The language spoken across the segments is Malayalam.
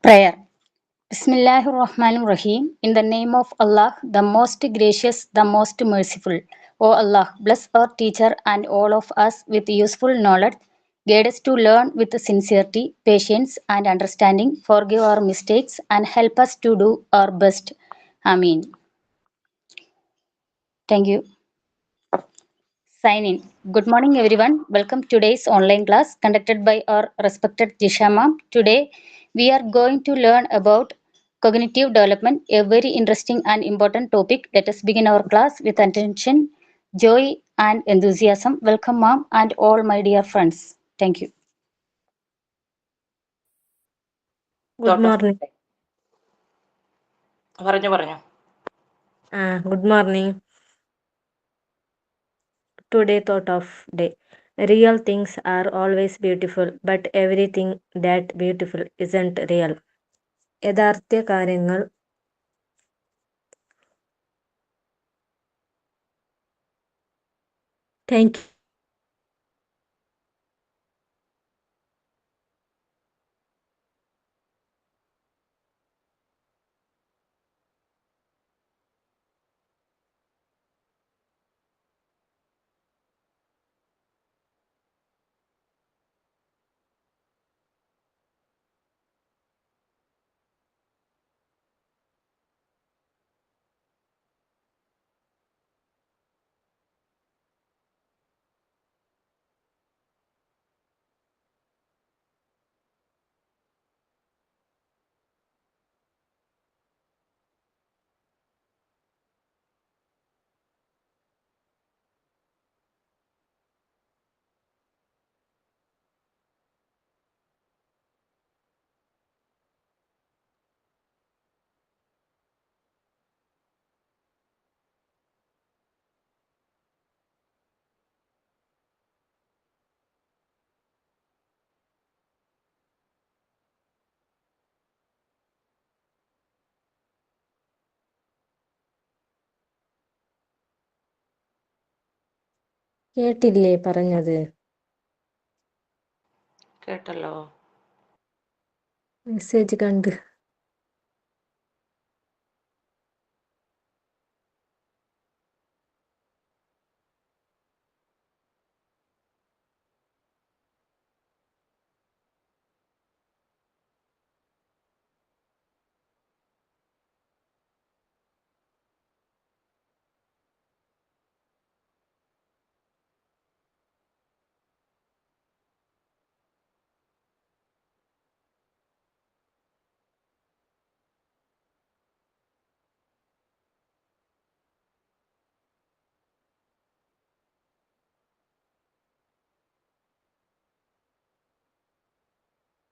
Prayer. Bismillahir Rahmanir Rahim. In the name of Allah, the most gracious, the most merciful. O Allah, bless our teacher and all of us with useful knowledge. Guide us to learn with sincerity, patience, and understanding. Forgive our mistakes and help us to do our best. Amen. Thank you. Sign in. Good morning, everyone. Welcome to today's online class conducted by our respected Jisha ma'am. Today, we are going to learn about cognitive development, a very interesting and important topic. Let us begin our class with attention, joy, and enthusiasm. Welcome, ma'am, and all my dear friends. Thank you. Good morning. പറഞ്ഞു. Good morning. Today thought of day. Real things are always beautiful, but everything that beautiful isn't real. യഥാർത്ഥ കാര്യങ്ങൾ താങ്ക് യു. കേട്ടില്ലേ പറഞ്ഞത്? കേട്ടല്ലോ. മെസ്സേജ് കണ്ട്.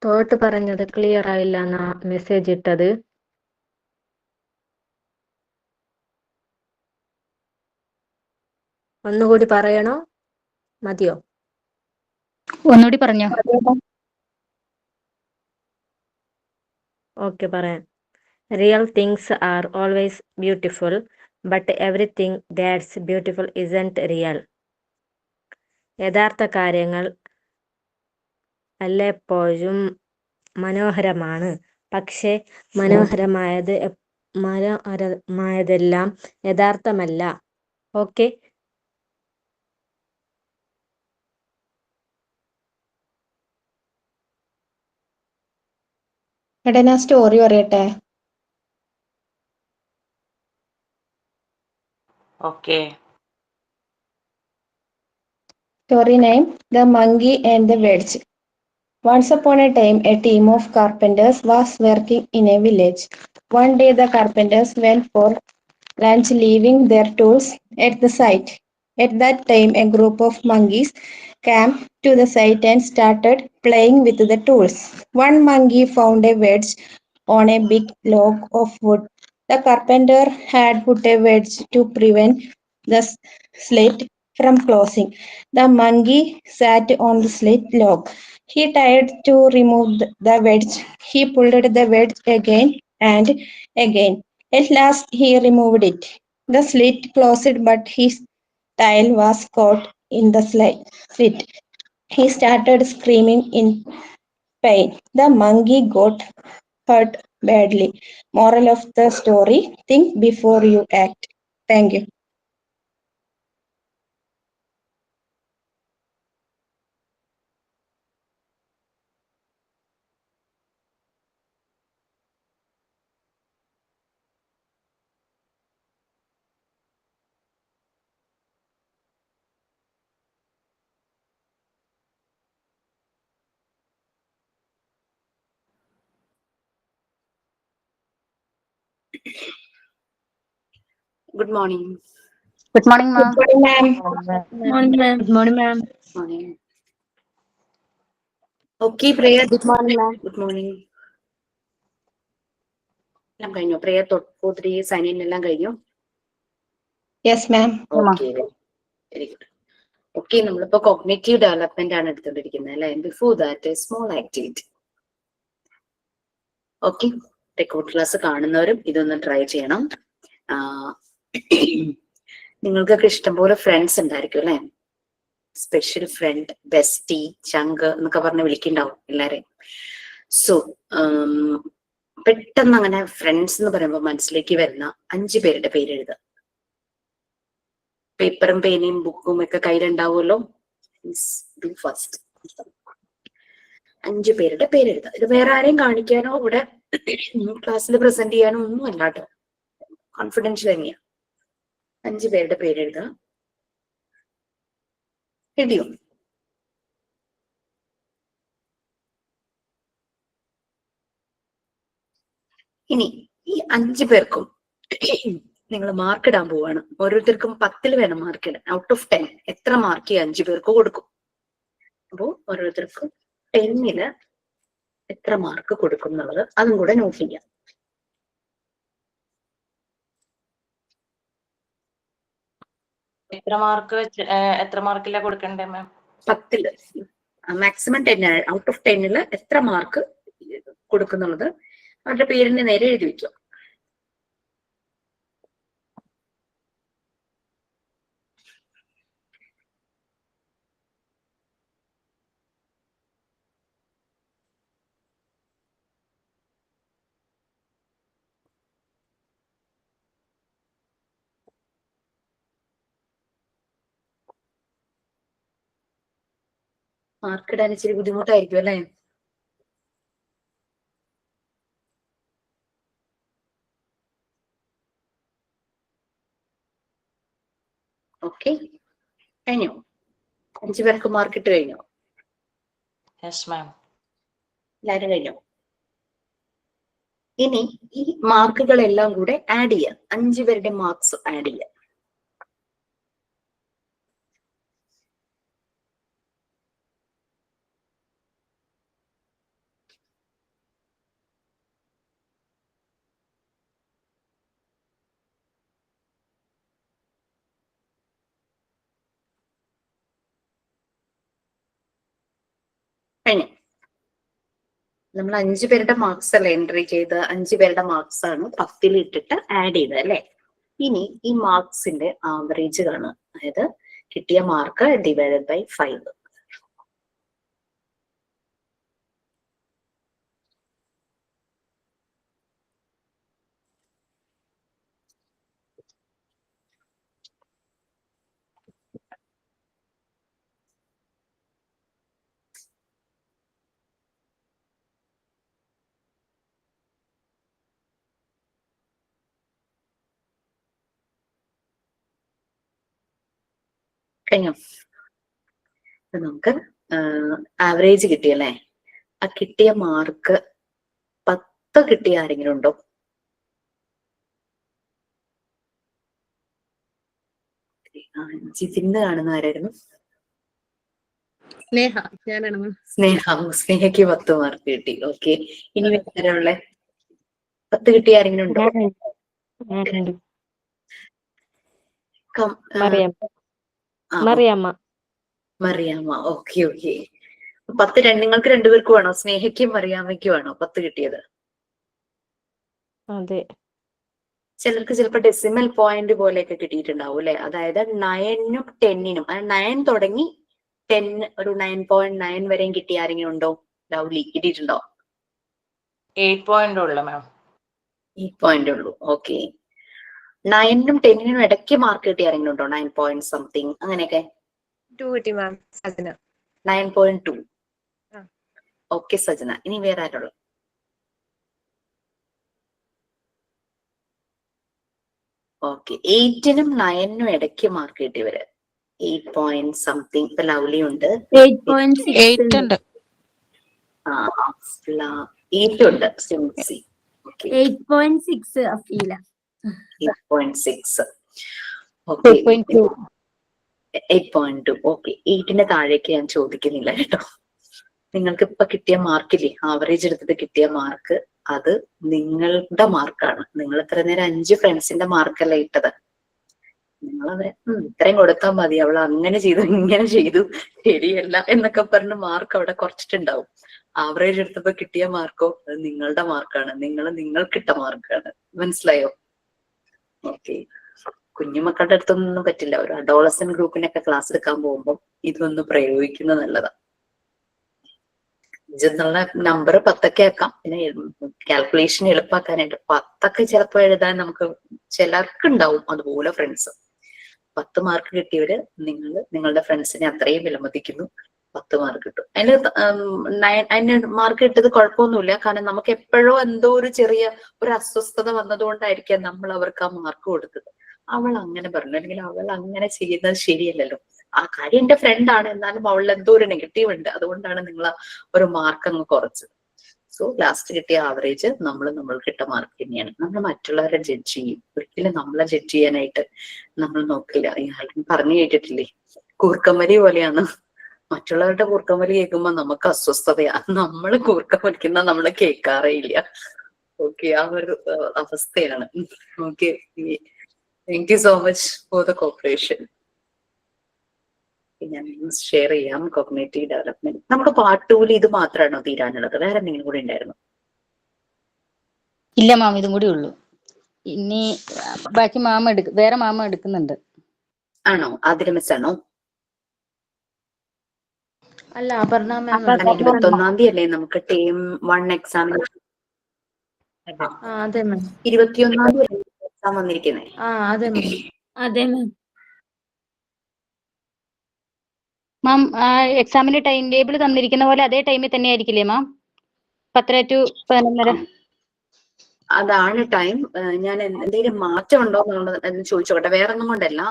തോട്ട് പറഞ്ഞത് ക്ലിയർ ആയില്ല എന്നാ മെസ്സേജ് ഇട്ടത്. ഒന്നുകൂടി പറയണോ? മതിയോ? ഒന്നുകൂടി പറഞ്ഞോ. ഓക്കെ, പറയാം. Real things are always beautiful, but everything that's beautiful isn't real. യഥാർത്ഥ കാര്യങ്ങൾ എല്ലായ്പ്പോഴും മനോഹരമാണ്, പക്ഷേ മനോഹരമായതെല്ലാം യഥാർത്ഥമല്ല. ഓക്കെ. എടാ, ഞാൻ സ്റ്റോറി പറയട്ടെ. Okay. Story name: The Monkey and the Wedge. Once upon a time, a team of carpenters was working in a village. One day, the carpenters went for lunch, leaving their tools at the site. At that time, a group of monkeys came to the site and started playing with the tools. One monkey found a wedge on a big log of wood. The carpenter had put a wedge to prevent the slit from closing. The monkey sat on the slit log. He tried to remove the wedge. He pulled the wedge again and again. At last, he removed it. The slit closed, but his tail was caught in the slit. He started screaming in pain. The monkey got hurt badly. Moral of the story: think before you act. Thank you. Good morning. Good morning, ma'am. Good morning, ma'am. Morning, ma'am. Good morning, ma'am. Morning. Okay, prayer. Good morning, ma'am. Good morning. എല്ലാം കഴിഞ്ഞോ? പ്രേയർ തൊട്ട് സൈൻ ഇൻ എല്ലാം കഴിഞ്ഞോ? Yes, ma'am. Okay, very good. Okay, നമ്മളിപ്പോ കോഗ്നേറ്റീവ് ഡെവലപ്മെന്റ് ആണ് എടുത്തുകൊണ്ടിരിക്കുന്നത് അല്ലെ. Before that small activity. Okay, record class കാണുന്നവരും ഇതൊന്ന് ട്രൈ ചെയ്യണം. നിങ്ങൾക്കൊക്കെ ഇഷ്ടംപോലെ ഫ്രണ്ട്സ് ഉണ്ടായിരിക്കും അല്ലെ. സ്പെഷ്യൽ ഫ്രണ്ട്, ബെസ്റ്റി, ചങ്ക് എന്നൊക്കെ പറഞ്ഞ് വിളിക്കുന്നുണ്ടാവും എല്ലാരെയും. സോ പെട്ടെന്ന് അങ്ങനെ ഫ്രണ്ട്സ് എന്ന് പറയുമ്പോൾ മനസ്സിലേക്ക് വരുന്ന 5 പേരുടെ പേര് എഴുതുക. പേപ്പറും പേനയും ബുക്കും ഒക്കെ കയ്യിലുണ്ടാവുമല്ലോ. ഫസ്റ്റ് 5 പേരുടെ പേരെഴുതുക. ഇത് വേറെ ആരെയും കാണിക്കാനോ ഇവിടെ ക്ലാസ്സിൽ പ്രസന്റ് ചെയ്യാനോ ഒന്നും അല്ല കേട്ടോ, കോൺഫിഡൻഷ്യൽ തന്നെയാ. 5 പേരുടെ പേരെഴുതുക. എഴുതിയോ? ഇനി ഈ 5 പേർക്കും നിങ്ങൾ മാർക്ക് ഇടാൻ പോവാണ്. ഓരോരുത്തർക്കും 10 വേണം മാർക്ക് ഇടാൻ. ഔട്ട് ഓഫ് 10 എത്ര മാർക്ക് ഈ 5 പേർക്ക് കൊടുക്കും? അപ്പോ ഓരോരുത്തർക്കും 10 എത്ര മാർക്ക് കൊടുക്കും എന്നുള്ളത് അതും കൂടെ നോട്ട് ചെയ്യാം. എത്ര മാർക്ക് വെച്ച് എത്ര മാർക്കിലാ കൊടുക്കണ്ടേ മാം? 10 മാക്സിമം 10 ഔട്ട് ഓഫ് 10 എത്ര മാർക്ക് കൊടുക്കുന്നുള്ളത് അവരുടെ പേരിന് നേരെ എഴുതി വെക്കും. മാർക്ക് ഇടാൻ ഇച്ചിരി ബുദ്ധിമുട്ടായിരിക്കും അല്ലെ. ഓക്കെ, കഴിഞ്ഞോ? 5 പേർക്ക് മാർക്ക് ഇട്ട് കഴിഞ്ഞോ? Yes ma'am. എല്ലാവരും കഴിഞ്ഞോ? ഇനി ഈ മാർക്കുകളെല്ലാം കൂടെ ആഡ് ചെയ്യാം. 5 പേരുടെ മാർക്സ് ആഡ് ചെയ്യാം. കഴിഞ്ഞു. നമ്മൾ 5 പേരുടെ മാർക്സ് അല്ല എൻട്രി ചെയ്ത്, 5 പേരുടെ മാർക്സ് ആണ് 10 ഇട്ടിട്ട് ആഡ് ചെയ്തത് അല്ലെ. ഇനി ഈ മാർക്സിന്റെ ആവറേജ് കാണുക. അതായത് കിട്ടിയ മാർക്ക് ഡിവൈഡഡ് ബൈ 5. കഴിഞ്ഞോ? നമുക്ക് ആവറേജ് കിട്ടിയല്ലേ. ആ കിട്ടിയ മാർക്ക് 10 കിട്ടിയ ആരെങ്കിലും ഉണ്ടോ? ജിതിന്ന് കാണുന്ന ആരായിരുന്നു? സ്നേഹ, ഞാനാണ്. സ്നേഹയ്ക്ക് 10 മാർക്ക് കിട്ടി. ഓക്കെ, ഇനി വേറെ 10 കിട്ടിയ ആരെങ്കിലും ഉണ്ടോ? മറിയാമ്മ. Okay okay. 10 നിങ്ങൾക്ക് 2 പേർക്കും ആണോ? സ്നേഹയ്ക്കും മറിയാമ്മയ്ക്കും ആണോ 10 കിട്ടിയത്? അതെ. ചിലർക്ക് ചിലപ്പോൾ ഡെസിമൽ പോയിന്റ് പോലെയൊക്കെ കിട്ടിയിട്ടുണ്ടാവും അല്ലെ. അതായത് 9നും 10നും 9 തുടങ്ങി 10 ഒരു 9.9 വരെയും കിട്ടിയ ആരെങ്കിലും ഉണ്ടോ? ലവ്ലി കിട്ടിയിട്ടുണ്ടോ? 8 പോയിന്റ് ഉള്ളു മാം. 8 പോയിന്റ് ഉള്ളൂ. ഓക്കെ. 9നും 10നും ഇടയ്ക്ക് മാർക്ക് കിട്ടിയ ആരെങ്കിലും ഉണ്ടോ? 9 പോയിന്റ് സംതിങ് അങ്ങനെയൊക്കെ? 2 കിട്ടി മാം. സജന. 9.2. ആ. ഓക്കെ സജന. ഇനി വേറെ ആരുള്ളൂ? ഓക്കെ. 8നും 9നും ഇടയ്ക്ക് മാർക്ക് കിട്ടിയവര് 8 പോയിന്റ് സംതിങ്. ഇപ്പൊ ലവ്ലി ഉണ്ട്. 8 ഉണ്ട്. 8 ഉണ്ട്. സിംസി. 8.6 അഫീല. 8.6. ഓക്കെ. 8.2. 8.2. ഓക്കെ. 8ന്റെ താഴേക്ക് ഞാൻ ചോദിക്കുന്നില്ല കേട്ടോ. നിങ്ങൾക്ക് ഇപ്പൊ കിട്ടിയ മാർക്കില്ലേ, ആവറേജ് എടുത്തിട്ട് കിട്ടിയ മാർക്ക്, അത് നിങ്ങളുടെ മാർക്കാണ്. നിങ്ങൾ ഇത്ര നേരം 5 ഫ്രണ്ട്സിന്റെ മാർക്കല്ല ഇട്ടത്. നിങ്ങളവരെ ഇത്രയും കൊടുത്താൽ മതി, അവൾ അങ്ങനെ ചെയ്തു ഇങ്ങനെ ചെയ്തു ശരിയല്ല എന്നൊക്കെ പറഞ്ഞ് മാർക്ക് അവിടെ കുറച്ചിട്ടുണ്ടാവും. ആവറേജ് എടുത്തപ്പോ കിട്ടിയ മാർക്കോ അത് നിങ്ങളുടെ മാർക്കാണ്. നിങ്ങൾക്കിട്ട മാർക്കാണ്. മനസ്സിലായോ? ഓക്കെ. കുഞ്ഞുമക്കളുടെ അടുത്തൊന്നും പറ്റില്ല. ഒരു അഡോളസൻ ഗ്രൂപ്പിനൊക്കെ ക്ലാസ് എടുക്കാൻ പോകുമ്പോൾ ഇതൊന്ന് പ്രയോഗിക്കുന്നത് നല്ലതാണ്. എന്നുള്ള നമ്പർ 10 ആക്കാം. പിന്നെ കാൽക്കുലേഷൻ എളുപ്പമാക്കാനായിട്ട് 10 ചിലപ്പോൾ എഴുതാൻ നമുക്ക് ചിലർക്ക് ഉണ്ടാവും അതുപോലെ ഫ്രണ്ട്സ്. 10 മാർക്ക് കിട്ടിയവര് നിങ്ങളുടെ ഫ്രണ്ട്സിനെ അത്രയും വിലമതിക്കുന്നു. 10 മാർക്ക് കിട്ടും. അതിന് മാർക്ക് കിട്ടത് കുഴപ്പമൊന്നുമില്ല. കാരണം നമുക്ക് എപ്പോഴോ എന്തോ ഒരു ചെറിയ ഒരു അസ്വസ്ഥത വന്നതുകൊണ്ടായിരിക്കാം നമ്മൾ അവർക്ക് ആ മാർക്ക് കൊടുത്തത്. അവൾ അങ്ങനെ പറഞ്ഞു, അല്ലെങ്കിൽ അവൾ അങ്ങനെ ചെയ്യുന്നത് ശരിയല്ലല്ലോ. ആ കാര്യം എന്റെ ഫ്രണ്ടാണ്, എന്നാലും അവളിൽ എന്തോ ഒരു നെഗറ്റീവ് ഉണ്ട്, അതുകൊണ്ടാണ് നിങ്ങൾ ഒരു മാർക്ക് അങ്ങ് കുറച്ചത്. സോ ലാസ്റ്റ് കിട്ടിയ ആവറേജ് നമ്മൾക്ക് ഇട്ട മാർക്ക് തന്നെയാണ്. നമ്മൾ മറ്റുള്ളവരെ ജഡ്ജ് ചെയ്യും, ഒരിക്കലും നമ്മളെ ജഡ്ജ് ചെയ്യാനായിട്ട് നമ്മൾ നോക്കില്ല. ആരും പറഞ്ഞു കേട്ടിട്ടില്ലേ, കൂർക്കമ്പലി പോലെയാണ്. മറ്റുള്ളവരുടെ കൂർക്കമ്പലി കേൾക്കുമ്പോ നമുക്ക് അസ്വസ്ഥതയാ. നമ്മൾ കൂർക്കം വലിക്കുന്ന നമ്മള് കേൾക്കാറേ ഇല്ല. ഓക്കെ. ആ ഒരു അവസ്ഥയാണ്. Okay. Thank you so much for the corporation. ഞാൻ ഷെയർ ചെയ്യാം. കോഗ്നിറ്റീവ് ഡെവലപ്മെന്റ് നമുക്ക് പാർട്ട് 2 ഇത് മാത്രമാണോ തീരാനുള്ളത്? വേറെ എന്തെങ്കിലും കൂടി ഉണ്ടായിരുന്നു? ഇല്ല മാം, ഇതും കൂടി ഉള്ളൂ. ഇനി ബാക്കി വേറെ മാമ എടുക്കുന്നുണ്ട്. ആണോ? ആതിര മിസ് ആണോ? അല്ല, അപർണ മാം. 21 തീയതി അല്ലേ നമുക്ക് ടേം 1 എക്സാമിനേഷൻ? അതെ മാം. 21 തീയതി എക്സാം വന്നിരിക്കുന്നേ. അതെ മാം. അതെ മാം. മാം, എക്സാമിന്റെ ടൈം ടേബിൾ തന്നിരിക്കുന്ന പോലെ അതേ ടൈമിൽ തന്നെ ആയിരിക്കില്ലേ മാം? 10 to 11. അതാണ് ടൈം. ഞാൻ എന്തെങ്കിലും മാറ്റം ഉണ്ടോ എന്ന് ചോദിച്ചോട്ടെ. വേറെ ഒന്നും കൊണ്ടല്ല,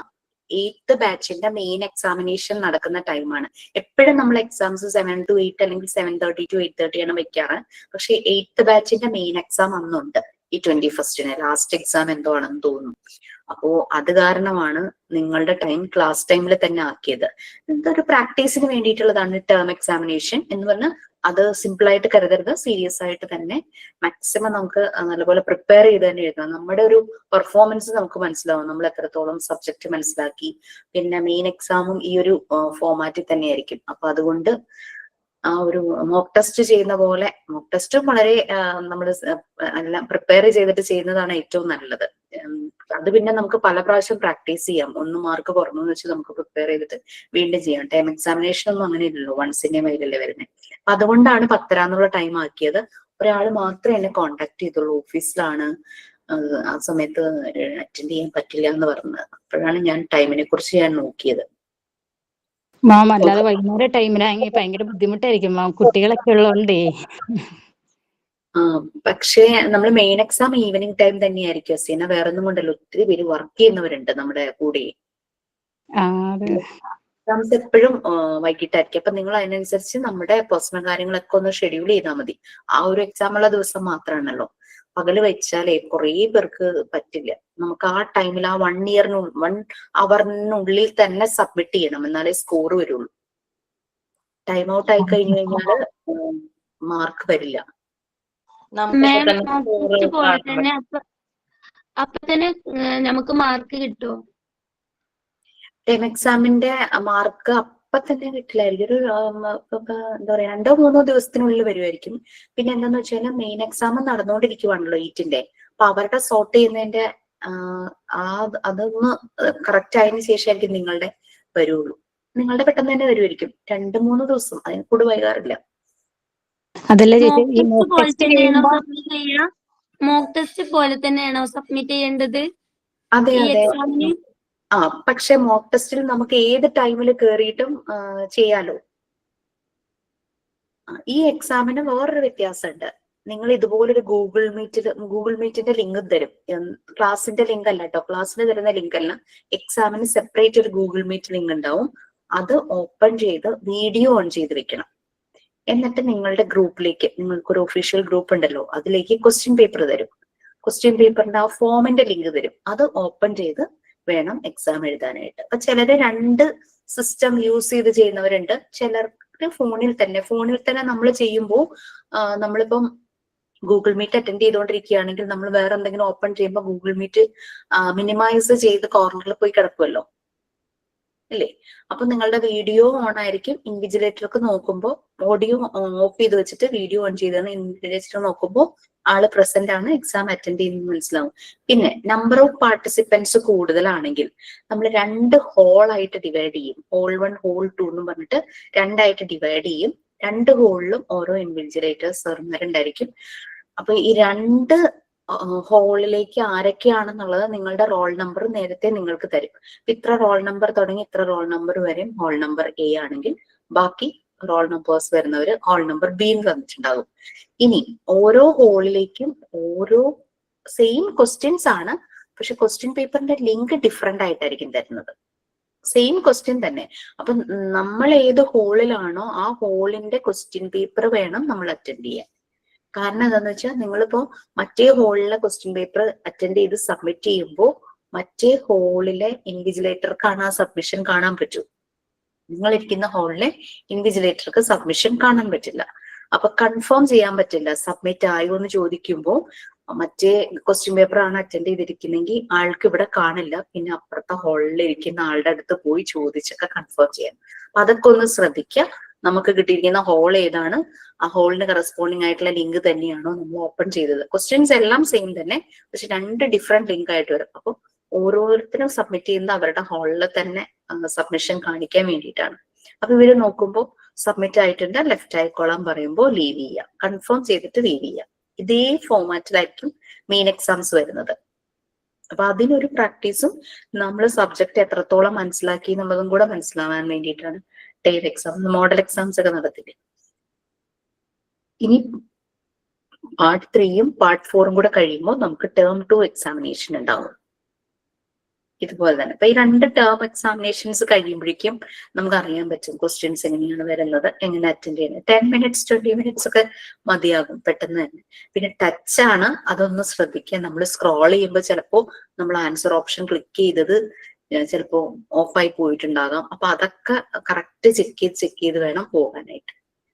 8th ബാച്ചിന്റെ മെയിൻ എക്സാമിനേഷൻ നടക്കുന്ന ടൈമാണ്. എപ്പോഴും നമ്മൾ എക്സാംസ് 7 to 8 അല്ലെങ്കിൽ 7:30 to 8:30 ആണ് വെക്കാറ്. പക്ഷെ 8th ബാച്ചിന്റെ മെയിൻ എക്സാം അന്നുണ്ട്. ഈ 21st ലാസ്റ്റ് എക്സാം എന്തോ ആണെന്ന് തോന്നുന്നു. അപ്പോ അത് കാരണമാണ് നിങ്ങളുടെ ടൈം ക്ലാസ് ടൈമിൽ തന്നെ ആക്കിയത്. എന്തൊരു പ്രാക്ടീസിന് വേണ്ടിയിട്ടുള്ളതാണ് ടേം എക്സാമിനേഷൻ എന്ന് പറഞ്ഞാൽ അത് സിമ്പിൾ ആയിട്ട് കരുതരുത്. സീരിയസ് ആയിട്ട് തന്നെ മാക്സിമം നമുക്ക് നല്ലപോലെ പ്രിപ്പയർ ചെയ്ത് തന്നെ എഴുതാം. നമ്മുടെ ഒരു പെർഫോമൻസ് നമുക്ക് മനസ്സിലാവും, നമ്മൾ എത്രത്തോളം സബ്ജക്ട് മനസ്സിലാക്കി. പിന്നെ മെയിൻ എക്സാമും ഈ ഒരു ഫോമാറ്റിൽ തന്നെ ആയിരിക്കും. അപ്പൊ അതുകൊണ്ട് ആ ഒരു മോക്ക് ടെസ്റ്റ് ചെയ്യുന്ന പോലെ, മോക്ക് ടെസ്റ്റും വളരെ നമ്മൾ എല്ലാം പ്രിപ്പയർ ചെയ്തിട്ട് ചെയ്യുന്നതാണ് ഏറ്റവും നല്ലത്. അത് പിന്നെ നമുക്ക് പല പ്രാവശ്യം പ്രാക്ടീസ് ചെയ്യാം. 1 മാർക്ക് കുറഞ്ഞു എന്ന് വെച്ച് നമുക്ക് പ്രിപ്പയർ ചെയ്തിട്ട് വീണ്ടും ചെയ്യാം. ടൈം എക്സാമിനേഷൻ ഒന്നും അങ്ങനെ ഇല്ലല്ലോ, വൺസിന്റെ മൈലല്ലേ വരുന്നത്. അതുകൊണ്ടാണ് 10 എന്നുള്ള ടൈം ആക്കിയത്. ഒരാൾ മാത്രമേ എന്നെ കോണ്ടാക്ട് ചെയ്തുള്ളൂ, ഓഫീസിലാണ്, ആ സമയത്ത് അറ്റൻഡ് ചെയ്യാൻ പറ്റില്ല എന്ന് പറഞ്ഞത്. അപ്പോഴാണ് ഞാൻ ടൈമിനെ കുറിച്ച് ഞാൻ നോക്കിയത്. മാം, അല്ലാതെ വൈകുന്നേരം ടൈമിലാണെങ്കിൽ ഭയങ്കര ബുദ്ധിമുട്ടായിരിക്കും മാം, കുട്ടികളൊക്കെ ഉള്ളതുകൊണ്ടേ. പക്ഷേ നമ്മൾ മെയിൻ എക്സാം ഈവനിങ് ടൈം തന്നെയായിരിക്കും അസീന. വേറെ ഒന്നും കൊണ്ടല്ലോ, ഒത്തിരി പേര് വർക്ക് ചെയ്യുന്നവരുണ്ട് നമ്മുടെ കൂടെ. എക്സാംസ് എപ്പോഴും വൈകിട്ടായിരിക്കും. അപ്പൊ നിങ്ങൾ അതിനനുസരിച്ച് നമ്മുടെ പേഴ്സണൽ കാര്യങ്ങളൊക്കെ ഒന്ന് ഷെഡ്യൂൾ ചെയ്താൽ മതി. ആ ഒരു എക്സാമുള്ള ദിവസം മാത്രമാണല്ലോ. പകല് വെച്ചാലേ കുറേ പേർക്ക് പറ്റില്ല. നമുക്ക് ആ ടൈമിൽ ആ 1 അവറിനുള്ളിൽ തന്നെ സബ്മിറ്റ് ചെയ്യണം, എന്നാലേ സ്കോർ വരുള്ളൂ. ടൈം ഔട്ട് ആയി കഴിഞ്ഞു കഴിഞ്ഞാൽ മാർക്ക് വരില്ല. അപ്പൊ തന്നെ നമുക്ക് മാർക്ക് കിട്ടുമോ? ടൈം എക്സാമിന്റെ മാർക്ക് അപ്പൊ തന്നെ കിട്ടില്ലായിരിക്കും. ഒരു എന്താ പറയാ 2-3 ദിവസത്തിനുള്ളിൽ വരുമായിരിക്കും. പിന്നെ എന്താന്ന് വെച്ചാൽ മെയിൻ എക്സാം നടന്നുകൊണ്ടിരിക്കുവാണല്ലോ 8ന്റെ. അപ്പൊ അവരുടെ സോർട്ട് ചെയ്യുന്നതിന്റെ അതൊന്ന് കറക്റ്റ് ആയതിനു ശേഷമായിരിക്കും നിങ്ങളുടെ വരുള്ളൂ. നിങ്ങളുടെ പെട്ടെന്ന് തന്നെ വരുമായിരിക്കും. 2-3 ദിവസം, അതിന് കൂടെ വൈകാറില്ല. അതല്ല ചേച്ചി, ഈ മോക്ക് മോക്ക് പോലെ ടെസ്റ്റ് തന്നെയാണോ കഴിയുമ്പോ സബ്മിറ്റ് ചെയ്യുക? മോക്ക് ടെസ്റ്റ് പോലെ തന്നെയാണോ സബ്മിറ്റ് ചെയ്യേണ്ടത് അതെ ഈ അതെ. എക്സാമിന്? പക്ഷെ മോക്ക് ടെസ്റ്റിൽ നമുക്ക് ഏത് ടൈമിൽ കയറിയിട്ടും ചെയ്യാലോ. ഈ എക്സാമിന് വേറൊരു വ്യത്യാസമുണ്ട്. നിങ്ങൾ ഇതുപോലൊരു ഗൂഗിൾ മീറ്റിന്റെ ലിങ്ക് തരും. ക്ലാസിന്റെ ലിങ്ക് അല്ല കേട്ടോ, ക്ലാസ്സിന് തരുന്ന ലിങ്ക് അല്ല. എക്സാമിന് സെപ്പറേറ്റ് ഒരു ഗൂഗിൾ മീറ്റ് ലിങ്ക് ഉണ്ടാവും. അത് ഓപ്പൺ ചെയ്ത് വീഡിയോ ഓൺ ചെയ്ത് വെക്കണം. എന്നിട്ട് നിങ്ങളുടെ ഗ്രൂപ്പിലേക്ക്, നിങ്ങൾക്കൊരു ഒഫീഷ്യൽ ഗ്രൂപ്പ് ഉണ്ടല്ലോ, അതിലേക്ക് ക്വസ്റ്റ്യൻ പേപ്പർ തരും. ക്വസ്റ്റ്യൻ പേപ്പറിന്റെ ആ ഫോമിന്റെ ലിങ്ക് തരും. അത് ഓപ്പൺ ചെയ്ത് വേണം എക്സാം എഴുതാനായിട്ട്. അപ്പൊ ചിലര് 2 സിസ്റ്റം യൂസ് ചെയ്ത് ചെയ്യുന്നവരുണ്ട്. ചിലർക്ക് ഫോണിൽ തന്നെ നമ്മൾ ചെയ്യുമ്പോൾ നമ്മളിപ്പം ഗൂഗിൾ മീറ്റ് അറ്റൻഡ് ചെയ്തുകൊണ്ടിരിക്കുകയാണെങ്കിൽ നമ്മൾ വേറെ എന്തെങ്കിലും ഓപ്പൺ ചെയ്യുമ്പോൾ ഗൂഗിൾ മീറ്റ് മിനിമൈസ് ചെയ്ത് കോർണറിൽ പോയി കിടക്കുമല്ലോ അല്ലേ? അപ്പൊ നിങ്ങളുടെ വീഡിയോ ഓൺ ആയിരിക്കും. ഇൻവിജിലേറ്റർക്ക് നോക്കുമ്പോൾ ഓഡിയോ ഓഫ് ചെയ്ത് വെച്ചിട്ട് വീഡിയോ ഓൺ ചെയ്താണ് ഇൻവിജിലേറ്റർ നോക്കുമ്പോൾ ആള് പ്രസന്റ് ആണ്, എക്സാം അറ്റൻഡ് ചെയ്യുന്നത് മനസ്സിലാവും. പിന്നെ നമ്പർ ഓഫ് പാർട്ടിസിപ്പൻസ് കൂടുതലാണെങ്കിൽ നമ്മൾ 2 ഹോളായിട്ട് ഡിവൈഡ് ചെയ്യും. ഹോൾ 1 ഹോൾ 2 എന്ന് പറഞ്ഞിട്ട് 2ആയിട്ട് ഡിവൈഡ് ചെയ്യും. 2 ഹോളിലും ഓരോ ഇൻവിജിലേറ്റേഴ്സ് സർമാരുണ്ടായിരിക്കും. അപ്പൊ ഈ 2 ഹോളിലേക്ക് ആരൊക്കെയാണെന്നുള്ളത് നിങ്ങളുടെ റോൾ നമ്പർ നേരത്തെ നിങ്ങൾക്ക് തരും. ഇത്ര റോൾ നമ്പർ തുടങ്ങി ഇത്ര റോൾ നമ്പർ വരെയും ഹോൾ നമ്പർ എ ആണെങ്കിൽ ബാക്കി റോൾ നമ്പേഴ്സ് വരുന്നവര് ഹോൾ നമ്പർ ബി എന്ന് തന്നിട്ടുണ്ടാകും. ഇനി ഓരോ ഹോളിലേക്കും ഓരോ സെയിം ക്വസ്റ്റ്യൻസ് ആണ്, പക്ഷെ ക്വസ്റ്റ്യൻ പേപ്പറിന്റെ ലിങ്ക് ഡിഫറെന്റ് ആയിട്ടായിരിക്കും തരുന്നത്. സെയിം ക്വസ്റ്റ്യൻ തന്നെ. അപ്പൊ നമ്മൾ ഏത് ഹോളിലാണോ ആ ഹോളിന്റെ ക്വസ്റ്റ്യൻ പേപ്പർ വേണം നമ്മൾ അറ്റൻഡ് ചെയ്യാൻ. കാരണം എന്താന്ന് വെച്ചാൽ നിങ്ങളിപ്പോ മറ്റേ ഹോളിലെ ക്വസ്റ്റ്യൻ പേപ്പർ അറ്റൻഡ് ചെയ്ത് സബ്മിറ്റ് ചെയ്യുമ്പോൾ മറ്റേ ഹോളിലെ ഇൻവിജിലേറ്റർക്കാണ് ആ സബ്മിഷൻ കാണാൻ പറ്റൂ. നിങ്ങൾ ഇരിക്കുന്ന ഹോളിലെ ഇൻവിജിലേറ്റർക്ക് സബ്മിഷൻ കാണാൻ പറ്റില്ല. അപ്പൊ കൺഫേം ചെയ്യാൻ പറ്റില്ല സബ്മിറ്റ് ആയോ എന്ന് ചോദിക്കുമ്പോൾ മറ്റേ ക്വസ്റ്റ്യൻ പേപ്പർ ആണ് അറ്റൻഡ് ചെയ്തിരിക്കുന്നെങ്കിൽ ആൾക്ക് ഇവിടെ കാണില്ല. പിന്നെ അപ്പുറത്തെ ഹോളിൽ ഇരിക്കുന്ന ആളുടെ അടുത്ത് പോയി ചോദിച്ചൊക്കെ കൺഫേം ചെയ്യാം. അപ്പൊ അതൊക്കെ ഒന്ന് ശ്രദ്ധിക്കുക. നമുക്ക് കിട്ടിയിരിക്കുന്ന ഹോൾ ഏതാണ്, ആ ഹോളിന് കറസ്പോണ്ടിങ് ആയിട്ടുള്ള ലിങ്ക് തന്നെയാണോ നമ്മൾ ഓപ്പൺ ചെയ്തത്. ക്വസ്റ്റ്യൻസ് എല്ലാം സെയിം തന്നെ, പക്ഷെ 2 ഡിഫറെന്റ് ലിങ്ക് ആയിട്ട് വരും. അപ്പൊ ഓരോരുത്തരും സബ്മിറ്റ് ചെയ്യുന്നത് അവരുടെ ഹോളിൽ തന്നെ സബ്മിഷൻ കാണിക്കാൻ വേണ്ടിയിട്ടാണ്. അപ്പൊ ഇവര് നോക്കുമ്പോൾ സബ്മിറ്റ് ആയിട്ടുണ്ട്, ലെഫ്റ്റ് ആയിക്കോളാൻ പറയുമ്പോൾ ലീവ് ചെയ്യാം, കൺഫേം ചെയ്തിട്ട് ലീവ് ചെയ്യാം. ഇതേ ഫോർമാറ്റിലായിരിക്കും മെയിൻ എക്സാംസ് വരുന്നത്. അപ്പൊ അതിനൊരു പ്രാക്ടീസും നമ്മൾ സബ്ജക്ട് എത്രത്തോളം മനസ്സിലാക്കി എന്നുള്ളതും കൂടെ മനസ്സിലാവാൻ വേണ്ടിയിട്ടാണ് ടൈപ്പ് എക്സാം, മോഡൽ എക്സാംസ് ഒക്കെ നടത്തില്ലേ. ഇനി പാർട്ട് 3യും പാർട്ട് 4ഉം കൂടെ കഴിയുമ്പോൾ നമുക്ക് ടേം 2 എക്സാമിനേഷൻ ഉണ്ടാവും. ഇതുപോലെ തന്നെ ഇപ്പൊ ഈ 2 ടേം എക്സാമിനേഷൻസ് കഴിയുമ്പോഴേക്കും നമുക്ക് അറിയാൻ പറ്റും ക്വസ്റ്റ്യൻസ് എങ്ങനെയാണ് വരുന്നത്, എങ്ങനെ അറ്റൻഡ് ചെയ്യുന്നത്. 10 മിനിറ്റ്സ് 20 മിനിറ്റ്സ് ഒക്കെ മതിയാകും പെട്ടെന്ന് തന്നെ. പിന്നെ ടച്ച് ആണ്, അതൊന്ന് ശ്രദ്ധിക്കുക. നമ്മൾ സ്ക്രോൾ ചെയ്യുമ്പോൾ ചിലപ്പോൾ നമ്മൾ ആൻസർ ഓപ്ഷൻ ക്ലിക്ക് ചെയ്തത് ചിലപ്പോ ഓഫായി പോയിട്ടുണ്ടാകാം. അപ്പൊ അതൊക്കെ കറക്റ്റ് ചെക്ക് ചെയ്ത് വേണം പോകാനായിട്ട്.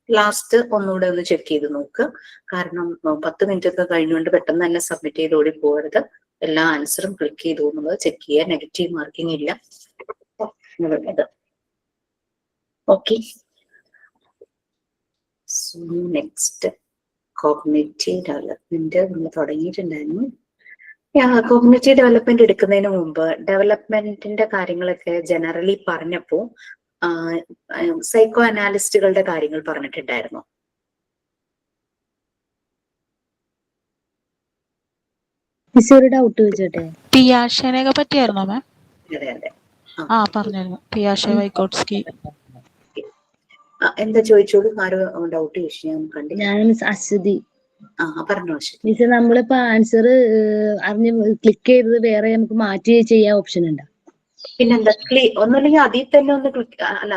ലാസ്റ്റ് ഒന്നുകൂടെ ഒന്ന് ചെക്ക് ചെയ്ത് നോക്കുക. കാരണം 10 മിനിറ്റ് ഒക്കെ കഴിഞ്ഞുകൊണ്ട് പെട്ടെന്ന് തന്നെ സബ്മിറ്റ് ചെയ്ത് ഓടി പോകരുത്. എല്ലാ ആൻസറും ക്ലിക്ക് ചെയ്തു എന്നുള്ളത് ചെക്ക് ചെയ്യുക. നെഗറ്റീവ് മാർക്കിംഗ് ഇല്ല. ഓക്കെ, നെക്സ്റ്റ് കോഗ്നിറ്റീവ് ഡെവലപ്മെന്റ് നമ്മൾ തുടങ്ങിയിട്ടുണ്ടായിരുന്നു. കോഗ്നിറ്റീവ് ഡെവലപ്മെന്റ് എടുക്കുന്നതിന് മുമ്പ് ഡെവലപ്മെന്റിന്റെ കാര്യങ്ങളൊക്കെ ജനറലി പറഞ്ഞപ്പോ സൈക്കോ അനാലിസ്റ്റുകളുടെ കാര്യങ്ങൾ പറഞ്ഞിട്ടുണ്ടായിരുന്നു. ഒരു ഡൗട്ട് ചോദിച്ചോട്ടെ? പിയാഷേനെ പറ്റിയായിരുന്നോ മാം? അതെ അതെ, പറഞ്ഞായിരുന്നു പിയാഷെ വൈഗോട്സ്കി. എന്താ ചോദിച്ചോളൂ. ആരോ ഡൗട്ട് ചോദിച്ചു, ഞാൻ കണ്ടില്ല. ഞാൻ മിസ് അശ്വതി. പറഞ്ഞോ അശ്വതി. മിസ് നമ്മളിപ്പോ ആൻസർ അറിഞ്ഞ് ക്ലിക്ക് ചെയ്തത് വേറെ നമുക്ക് മാറ്റി ചെയ്യാൻ ഓപ്ഷൻ ഉണ്ടോ? പിന്നെന്താ, ഒന്നുമില്ലെങ്കിൽ അതിൽ തന്നെ ഒന്ന് ക്ലിക്ക്. അല്ല,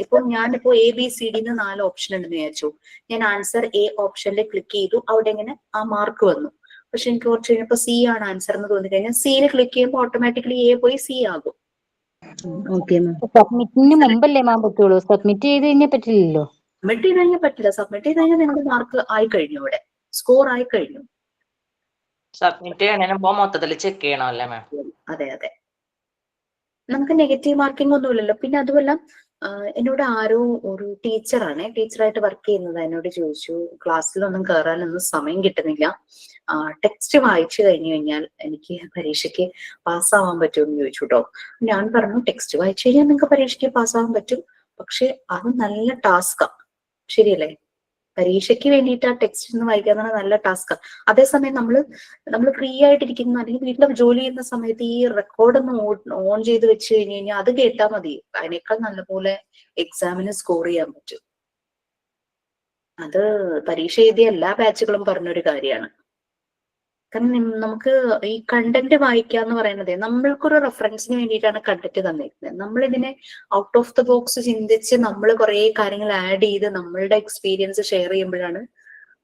ഇപ്പൊ ഞാനിപ്പോ ABCD 4 ഓപ്ഷൻ ഉണ്ടെന്ന് വിചാരിച്ചു. ഞാൻ ആൻസർ A ഓപ്ഷനിൽ ക്ലിക്ക് ചെയ്തു, അവിടെ ഇങ്ങനെ ആ മാർക്ക് വന്നു. പക്ഷെ എനിക്ക് കുറച്ച് കഴിഞ്ഞപ്പോ C ആണ് ആൻസർ എന്ന് തോന്നി കഴിഞ്ഞാൽ Cയിൽ ക്ലിക്ക് ചെയ്യുമ്പോൾ ഓട്ടോമാറ്റിക്കലി A പോയി C ആകും. സബ്മിറ്റിന് മുമ്പല്ലേ മാം പറ്റുള്ളൂ, സബ്മിറ്റ് ചെയ്ത് കഴിഞ്ഞാൽ പറ്റില്ലല്ലോ. സബ്മിറ്റ് ചെയ്ത് കഴിഞ്ഞാൽ പറ്റില്ല. സബ്മിറ്റ് ചെയ്ത് കഴിഞ്ഞാൽ നിങ്ങളുടെ മാർക്ക് ആയി കഴിഞ്ഞു, ഇവിടെ സ്കോർ ആയി കഴിഞ്ഞു. സബ്മിറ്റ് ചെയ്യണതിന് മൊത്തത്തിൽ ചെക്ക് ചെയ്യണം അല്ലേ മാം? അതെ അതെ, നമുക്ക് നെഗറ്റീവ് മാർക്കിംഗ് ഒന്നുമില്ലല്ലോ. പിന്നെ അതുമല്ല, എന്നോട് ആരോ ഒരു ടീച്ചറായിട്ട് വർക്ക് ചെയ്യുന്നത് എന്നോട് ചോദിച്ചു, ക്ലാസ്സിലൊന്നും കയറാനൊന്നും സമയം കിട്ടുന്നില്ല, ടെക്സ്റ്റ് വായിച്ചു കഴിഞ്ഞു കഴിഞ്ഞാൽ എനിക്ക് പരീക്ഷയ്ക്ക് പാസ്സാവാൻ പറ്റുമെന്ന് ചോദിച്ചു കേട്ടോ. ഞാൻ പറഞ്ഞു, ടെക്സ്റ്റ് വായിച്ചു കഴിഞ്ഞാൽ നിങ്ങൾക്ക് പരീക്ഷയ്ക്ക് പാസ്സാവാൻ പറ്റും, പക്ഷെ അത് നല്ല ടാസ്കാ, ശരിയല്ലേ? പരീക്ഷയ്ക്ക് വേണ്ടിയിട്ട് ആ ടെക്സ്റ്റ് ഒന്ന് വായിക്കുക എന്ന് പറഞ്ഞാൽ നല്ല ടാസ്ക്കാണ്. അതേസമയം നമ്മൾ ഫ്രീ ആയിട്ടിരിക്കുന്ന അല്ലെങ്കിൽ വീട്ടിൽ ജോലി ചെയ്യുന്ന സമയത്ത് ഈ റെക്കോർഡ് ഒന്ന് ഓൺ ചെയ്ത് വെച്ച് കഴിഞ്ഞ് കഴിഞ്ഞാൽ അത് കേട്ടാൽ മതി. അതിനേക്കാൾ നല്ലപോലെ എക്സാമിന് സ്കോർ ചെയ്യാൻ പറ്റും. അത് പരീക്ഷ എഴുതിയ എല്ലാ ബാച്ചുകളും പറഞ്ഞൊരു കാര്യമാണ്. കാരണം നമുക്ക് ഈ കണ്ടന്റ് വായിക്കുക എന്ന് പറയുന്നത് നമ്മൾക്കൊരു റെഫറൻസിന് വേണ്ടിയിട്ടാണ് കണ്ടന്റ് തന്നിരിക്കുന്നത്. നമ്മളിതിനെ ഔട്ട് ഓഫ് ദ ബോക്സ് ചിന്തിച്ച് നമ്മൾ കുറെ കാര്യങ്ങൾ ആഡ് ചെയ്ത് നമ്മളുടെ എക്സ്പീരിയൻസ് ഷെയർ ചെയ്യുമ്പോഴാണ്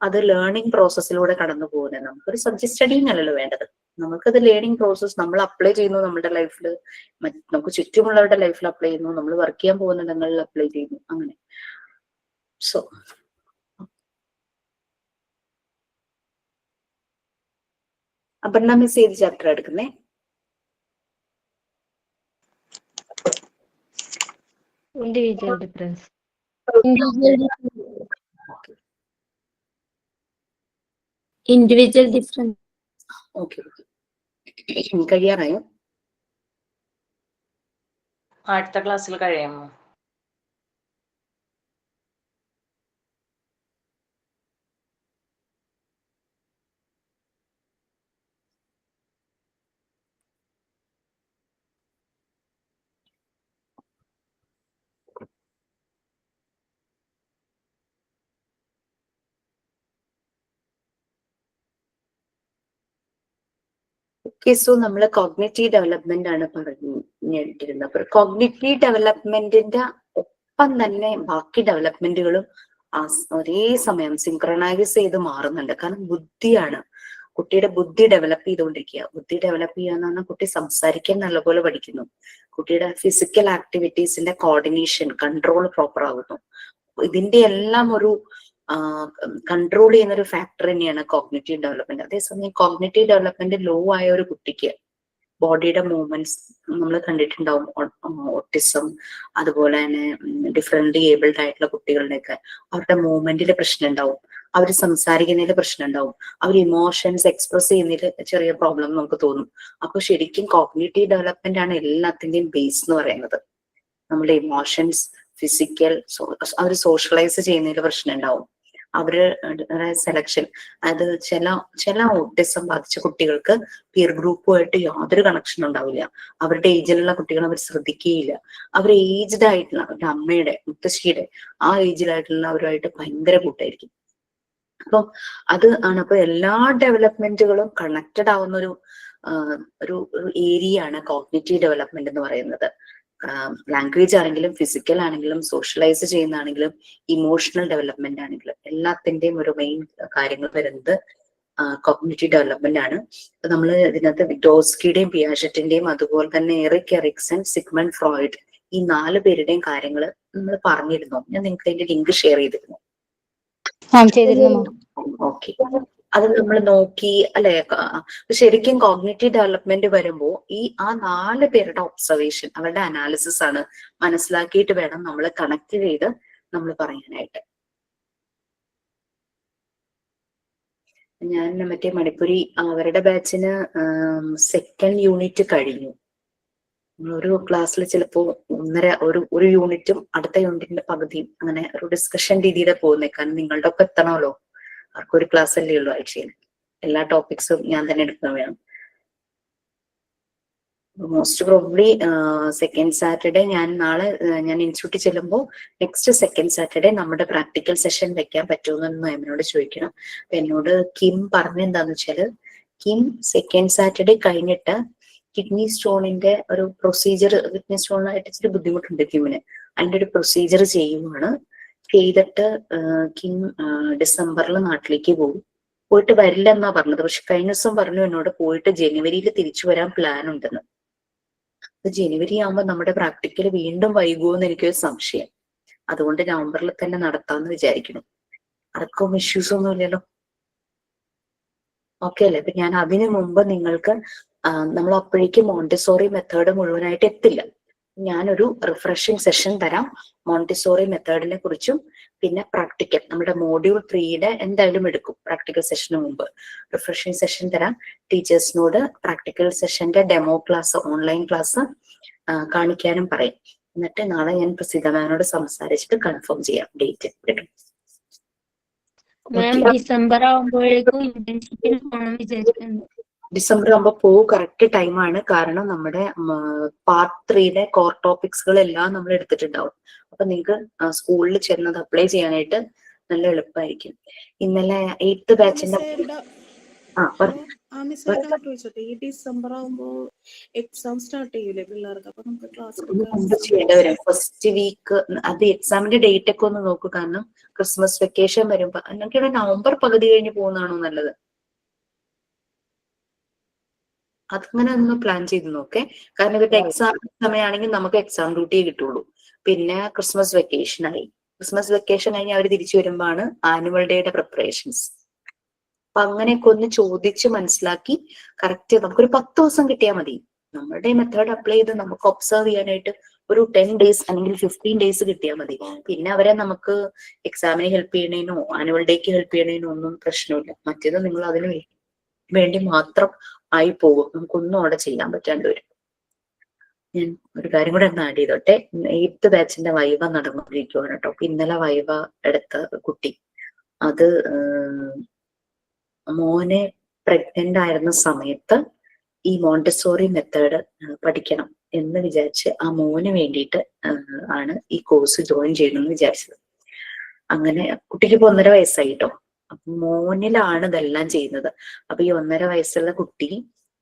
അത് ലേണിംഗ് പ്രോസസ്സിലൂടെ കടന്നു പോകുന്നത്. നമുക്കൊരു സബ്ജക്ട് സ്റ്റഡിങ് അല്ലല്ലോ വേണ്ടത്. നമുക്കത് ലേണിംഗ് പ്രോസസ് നമ്മൾ അപ്ലൈ ചെയ്യുന്നു നമ്മുടെ ലൈഫിൽ, നമുക്ക് ചുറ്റുമുള്ളവരുടെ ലൈഫിൽ അപ്ലൈ ചെയ്യുന്നു, നമ്മൾ വർക്ക് ചെയ്യാൻ പോകുന്നിടങ്ങളിൽ അപ്ലൈ ചെയ്യുന്നു, അങ്ങനെ. സോ അപർണ മിസ് ഏത് ചാപ്റ്റർ എടുക്കുന്നേ? Individual difference. Individual difference. Okay, കഴിയാറായോ? അടുത്ത ക്ലാസ്സിൽ കഴിയുമോ? ഓക്കെ, സോ നമ്മൾ കോഗ്നിറ്റീവ് ഡെവലപ്മെന്റ് ആണ് പറഞ്ഞിട്ടിരുന്നത്. അപ്പൊ കോഗ്നിറ്റീവ് ഡെവലപ്മെന്റിന്റെ ഒപ്പം തന്നെ ബാക്കി ഡെവലപ്മെന്റുകളും ഒരേ സമയം സിങ്ക്രണൈസ് ചെയ്ത് മാറുന്നുണ്ട്. കാരണം ബുദ്ധിയാണ്, കുട്ടിയുടെ ബുദ്ധി ഡെവലപ്പ് ചെയ്തുകൊണ്ടിരിക്കുക. ബുദ്ധി ഡെവലപ്പ് ചെയ്യാന്ന് പറഞ്ഞാൽ കുട്ടി സംസാരിക്കാൻ നല്ലപോലെ പഠിക്കുന്നു, കുട്ടിയുടെ ഫിസിക്കൽ ആക്ടിവിറ്റീസിന്റെ കോർഡിനേഷൻ കൺട്രോൾ പ്രോപ്പർ ആകുന്നു. ഇതിന്റെ എല്ലാം ഒരു കൺട്രോൾ ചെയ്യുന്ന ഒരു ഫാക്ടർ തന്നെയാണ് കോഗ്നിറ്റീവ് ഡെവലപ്മെന്റ്. അതേസമയം കോഗ്നിറ്റീവ് ഡെവലപ്മെന്റ് ലോ ആയ ഒരു കുട്ടിക്ക് ബോഡിയുടെ മൂവ്മെന്റ്സ് നമ്മൾ കണ്ടിട്ടുണ്ടാവും. ഓട്ടിസം, അതുപോലെ തന്നെ ഡിഫറെന്റ് ഏബിൾഡ് ആയിട്ടുള്ള കുട്ടികളുടെയൊക്കെ അവരുടെ മൂവ്മെന്റിൽ പ്രശ്നം ഉണ്ടാവും, അവർ സംസാരിക്കുന്നതിൽ പ്രശ്നം ഉണ്ടാവും, അവർ ഇമോഷൻസ് എക്സ്പ്രസ് ചെയ്യുന്നതിൽ ചെറിയ പ്രോബ്ലം നമുക്ക് തോന്നും. അപ്പൊ ശരിക്കും കോഗ്നിറ്റീവ് ഡെവലപ്മെന്റ് ആണ് എല്ലാത്തിന്റെയും ബേസ് എന്ന് പറയുന്നത്. നമ്മുടെ ഇമോഷൻസ്, ഫിസിക്കൽ, അവർ സോഷ്യലൈസ് ചെയ്യുന്നതിൽ പ്രശ്നം ഉണ്ടാവും, അവര് സെലക്ഷൻ, അത് ചില ഓട്ടിസം ബാധിച്ച കുട്ടികൾക്ക് പിയർ ഗ്രൂപ്പുമായിട്ട് യാതൊരു കണക്ഷൻ ഉണ്ടാവില്ല. അവരുടെ ഏജിലുള്ള കുട്ടികൾ അവർ ശ്രദ്ധിക്കുകയില്ല. അവർ ഏജ്ഡ് ആയിട്ടുള്ള അവരുടെ അമ്മയുടെ, മുത്തശ്ശിയുടെ ആ ഏജിലായിട്ടുള്ളവരുമായിട്ട് ഭയങ്കര കൂട്ടായിരിക്കും. അപ്പൊ അത് ആണ്. അപ്പൊ എല്ലാ ഡെവലപ്മെന്റുകളും കണക്റ്റഡ് ആവുന്ന ഒരു ഏരിയ ആണ് കോഗ്നിറ്റീവ് ഡെവലപ്മെന്റ് എന്ന് പറയുന്നത്. ലാംഗ്വേജ് ആണെങ്കിലും ഫിസിക്കൽ ആണെങ്കിലും സോഷ്യലൈസ് ചെയ്യുന്നതാണെങ്കിലും ഇമോഷണൽ ഡെവലപ്മെന്റ് ആണെങ്കിലും എല്ലാത്തിന്റെയും ഒരു മെയിൻ കാര്യങ്ങൾ വരുന്നത് കോഗ്നിറ്റീവ് ഡെവലപ്മെന്റ് ആണ്. നമ്മൾ ഇതിനകത്ത് വിറ്റോസ്കിയുടെയും പിയാഷറ്റിന്റെയും അതുപോലെ തന്നെ എറിക് എറിക്സൺ, സിഗ്മണ്ട് ഫ്രോയിഡ്, ഈ 4 പേരുടെയും കാര്യങ്ങൾ നമ്മൾ പറഞ്ഞിരുന്നു. ഞാൻ നിങ്ങൾക്ക് അതിന്റെ ലിങ്ക് ഷെയർ ചെയ്തിരുന്നു. ഓക്കെ, അത് നമ്മൾ നോക്കി അല്ലെ. ശരിക്കും കോഗ്നിറ്റീവ് ഡെവലപ്മെന്റ് വരുമ്പോ ആ 4 പേരുടെ ഒബ്സർവേഷൻ, അവരുടെ അനാലിസിസ് ആണ് മനസ്സിലാക്കിയിട്ട് വേണം നമ്മൾ കണക്ട് ചെയ്ത് നമ്മൾ പറയാനായിട്ട്. ഞാൻ മറ്റേ മണിപ്പുരി അവരുടെ ബാച്ചിന് സെക്കൻഡ് യൂണിറ്റ് കഴിഞ്ഞു. ഒരു ക്ലാസ്സിൽ ചിലപ്പോ ഒരു യൂണിറ്റും അടുത്ത യൂണിറ്റിന്റെ പകുതിയും അങ്ങനെ ഒരു ഡിസ്കഷൻ രീതിയിലെ പോകുന്നേ. കാരണം നിങ്ങളുടെ ഒക്കെ എത്തണമല്ലോ, ആർക്കൊരു ക്ലാസ് അല്ലേ ഉള്ളൂ ആഴ്ചയിൽ. എല്ലാ ടോപ്പിക്സും ഞാൻ തന്നെ എടുക്കുന്ന വേണം. മോസ്റ്റ് പ്രോബ്ലി സെക്കൻഡ് സാറ്റർഡേ നാളെ ഞാൻ ഇൻസ്റ്റിറ്റ്യൂട്ടിൽ ചെല്ലുമ്പോൾ നെക്സ്റ്റ് സെക്കൻഡ് സാറ്റർഡേ നമ്മുടെ പ്രാക്ടിക്കൽ സെഷൻ വെക്കാൻ പറ്റുമെന്ന് എന്നോട് ചോദിക്കണം. അപ്പൊ എന്നോട് കിം പറഞ്ഞെന്താന്ന് വെച്ചാല്, കിം സെക്കൻഡ് സാറ്റർഡേ കഴിഞ്ഞിട്ട് കിഡ്നി സ്റ്റോണിന്റെ ഒരു പ്രൊസീജിയർ, കിഡ്നി സ്റ്റോണായിട്ട് ഇച്ചിരി ബുദ്ധിമുട്ടുണ്ട് കിമ്മിന്, അതിന്റെ ഒരു പ്രൊസീജിയർ ചെയ്യുവാണ്. ചെയ്തിട്ട് കിം ഡിസംബറിൽ നാട്ടിലേക്ക് പോയിട്ട് വരില്ല എന്നാ പറഞ്ഞത്. പക്ഷെ കഴിഞ്ഞ ദിവസം പറഞ്ഞു എന്നോട് പോയിട്ട് ജനുവരിയിൽ തിരിച്ചു വരാൻ പ്ലാൻ ഉണ്ടെന്ന്. ജനുവരി ആകുമ്പോൾ നമ്മുടെ പ്രാക്ടിക്കൽ വീണ്ടും വൈകുമെന്ന് എനിക്കൊരു സംശയം. അതുകൊണ്ട് നവംബറിൽ തന്നെ നടത്താമെന്ന് വിചാരിക്കുന്നു. ആർക്കും ഇഷ്യൂസ് ഒന്നും ഇല്ലല്ലോ? ഓക്കെ അല്ലേ? അപ്പൊ ഞാൻ അതിനു മുമ്പ് നിങ്ങൾക്ക് നമ്മൾ അപ്പോഴേക്കും മോണ്ടിസോറി മെത്തേഡ് മുഴുവനായിട്ട് എത്തില്ല. ഞാനൊരു റിഫ്രഷിംഗ് സെഷൻ തരാം മോണ്ടിസോറി മെത്തേഡിനെ കുറിച്ചും. പിന്നെ പ്രാക്ടിക്കൽ നമ്മുടെ മോഡ്യൂൾ 3യുടെ എന്തായാലും എടുക്കും പ്രാക്ടിക്കൽ സെഷന് മുമ്പ്. റിഫ്രഷിംഗ് സെഷൻ തരാം. ടീച്ചേഴ്സിനോട് പ്രാക്ടിക്കൽ സെഷന്റെ ഡെമോ ക്ലാസ്, ഓൺലൈൻ ക്ലാസ് കാണിക്കാനും പറയും. എന്നിട്ട് നാളെ ഞാൻ പ്രസീത മാമിനോട് സംസാരിച്ചിട്ട് കൺഫേം ചെയ്യാം ഡേറ്റ്. മാം ഡിസംബർ ആവുമ്പോഴേക്കും ഇന്റേൺഷിപ്പിന് പോകണം വിചാരിക്കുന്നുണ്ട്. ഡിസംബർ ആകുമ്പോൾ പോകും, കറക്റ്റ് ടൈമാണ്. കാരണം നമ്മുടെ പാർട്ട് 3 കോർ ടോപ്പിക്സുകൾ എല്ലാം നമ്മൾ എടുത്തിട്ടുണ്ടാവും. അപ്പൊ നിങ്ങൾക്ക് സ്കൂളിൽ ചെന്നത് അപ്ലൈ ചെയ്യാനായിട്ട് നല്ല എളുപ്പമായിരിക്കും. ഇന്നലെ 8th ബാച്ചിന്റെ ഈ ഡിസംബർ ആവുമ്പോ എക്സാം സ്റ്റാർട്ട് ചെയ്യൂലേ പിള്ളേർക്ക്? അപ്പൊ നമുക്ക് ക്ലാസ് ചെയ്യേണ്ടി വരും ഫസ്റ്റ് വീക്ക്. അത് എക്സാമിന്റെ ഡേറ്റ് ഒക്കെ ഒന്ന് നോക്കൂ. കാരണം ക്രിസ്മസ് വെക്കേഷൻ വരുമ്പോ നിങ്ങൾക്ക് നവംബർ പകുതി കഴിഞ്ഞ് പോകുന്നതാണോ നല്ലത്? അതങ്ങനെ ഒന്ന് പ്ലാൻ ചെയ്ത് നോക്കേ. കാരണം ഇവരുടെ എക്സാം സമയമാണെങ്കിൽ നമുക്ക് എക്സാം ഡ്യൂട്ടിയെ കിട്ടുള്ളൂ. പിന്നെ ക്രിസ്മസ് വെക്കേഷൻ ആയി. ക്രിസ്മസ് വെക്കേഷൻ കഴിഞ്ഞ് അവർ തിരിച്ചു വരുമ്പോഴാണ് ആനുവൽ ഡേയുടെ പ്രിപ്പറേഷൻസ്. അപ്പൊ അങ്ങനെയൊക്കെ ഒന്ന് ചോദിച്ച് മനസ്സിലാക്കി കറക്റ്റ് നമുക്കൊരു 10 ദിവസം കിട്ടിയാൽ മതി. നമ്മുടെ മെത്തേഡ് അപ്ലൈ ചെയ്ത് നമുക്ക് ഒബ്സർവ് ചെയ്യാനായിട്ട് ഒരു 10 days അല്ലെങ്കിൽ 15 days കിട്ടിയാൽ മതി. പിന്നെ അവരെ നമുക്ക് എക്സാമിന് ഹെൽപ്പ് ചെയ്യണേനോ ആനുവൽ ഡേക്ക് ഹെൽപ്പ് ചെയ്യണേനോ ഒന്നും പ്രശ്നമില്ല. മറ്റേത് നിങ്ങൾ അതിന് വേണ്ടി മാത്രം ആയി പോകും. നമുക്കൊന്നും അവിടെ ചെയ്യാൻ പറ്റാണ്ട് വരും. ഞാൻ ഒരു കാര്യം കൂടെ ഒന്ന് ആഡ് ചെയ്തോട്ടെ. 8th ബാച്ചിന്റെ വൈവ നടന്നുകൊണ്ടിരിക്കുകയാണ് കേട്ടോ. ഇന്നലെ വൈവ എടുത്ത കുട്ടി, അത് മോനെ പ്രഗ്നന്റ് ആയിരുന്ന സമയത്ത് ഈ മോണ്ടിസോറി മെത്തേഡ് പഠിക്കണം എന്ന് വിചാരിച്ച് ആ മോന് വേണ്ടിയിട്ട് ആണ് ഈ കോഴ്സ് ജോയിൻ ചെയ്യണമെന്ന് വിചാരിച്ചത്. അങ്ങനെ കുട്ടിക്ക് ഇപ്പൊ 1.5 വയസ്സായി കേട്ടോ. അപ്പൊ മോനിലാണ് ഇതെല്ലാം ചെയ്യുന്നത്. അപ്പൊ ഈ 1.5 വയസ്സുള്ള കുട്ടി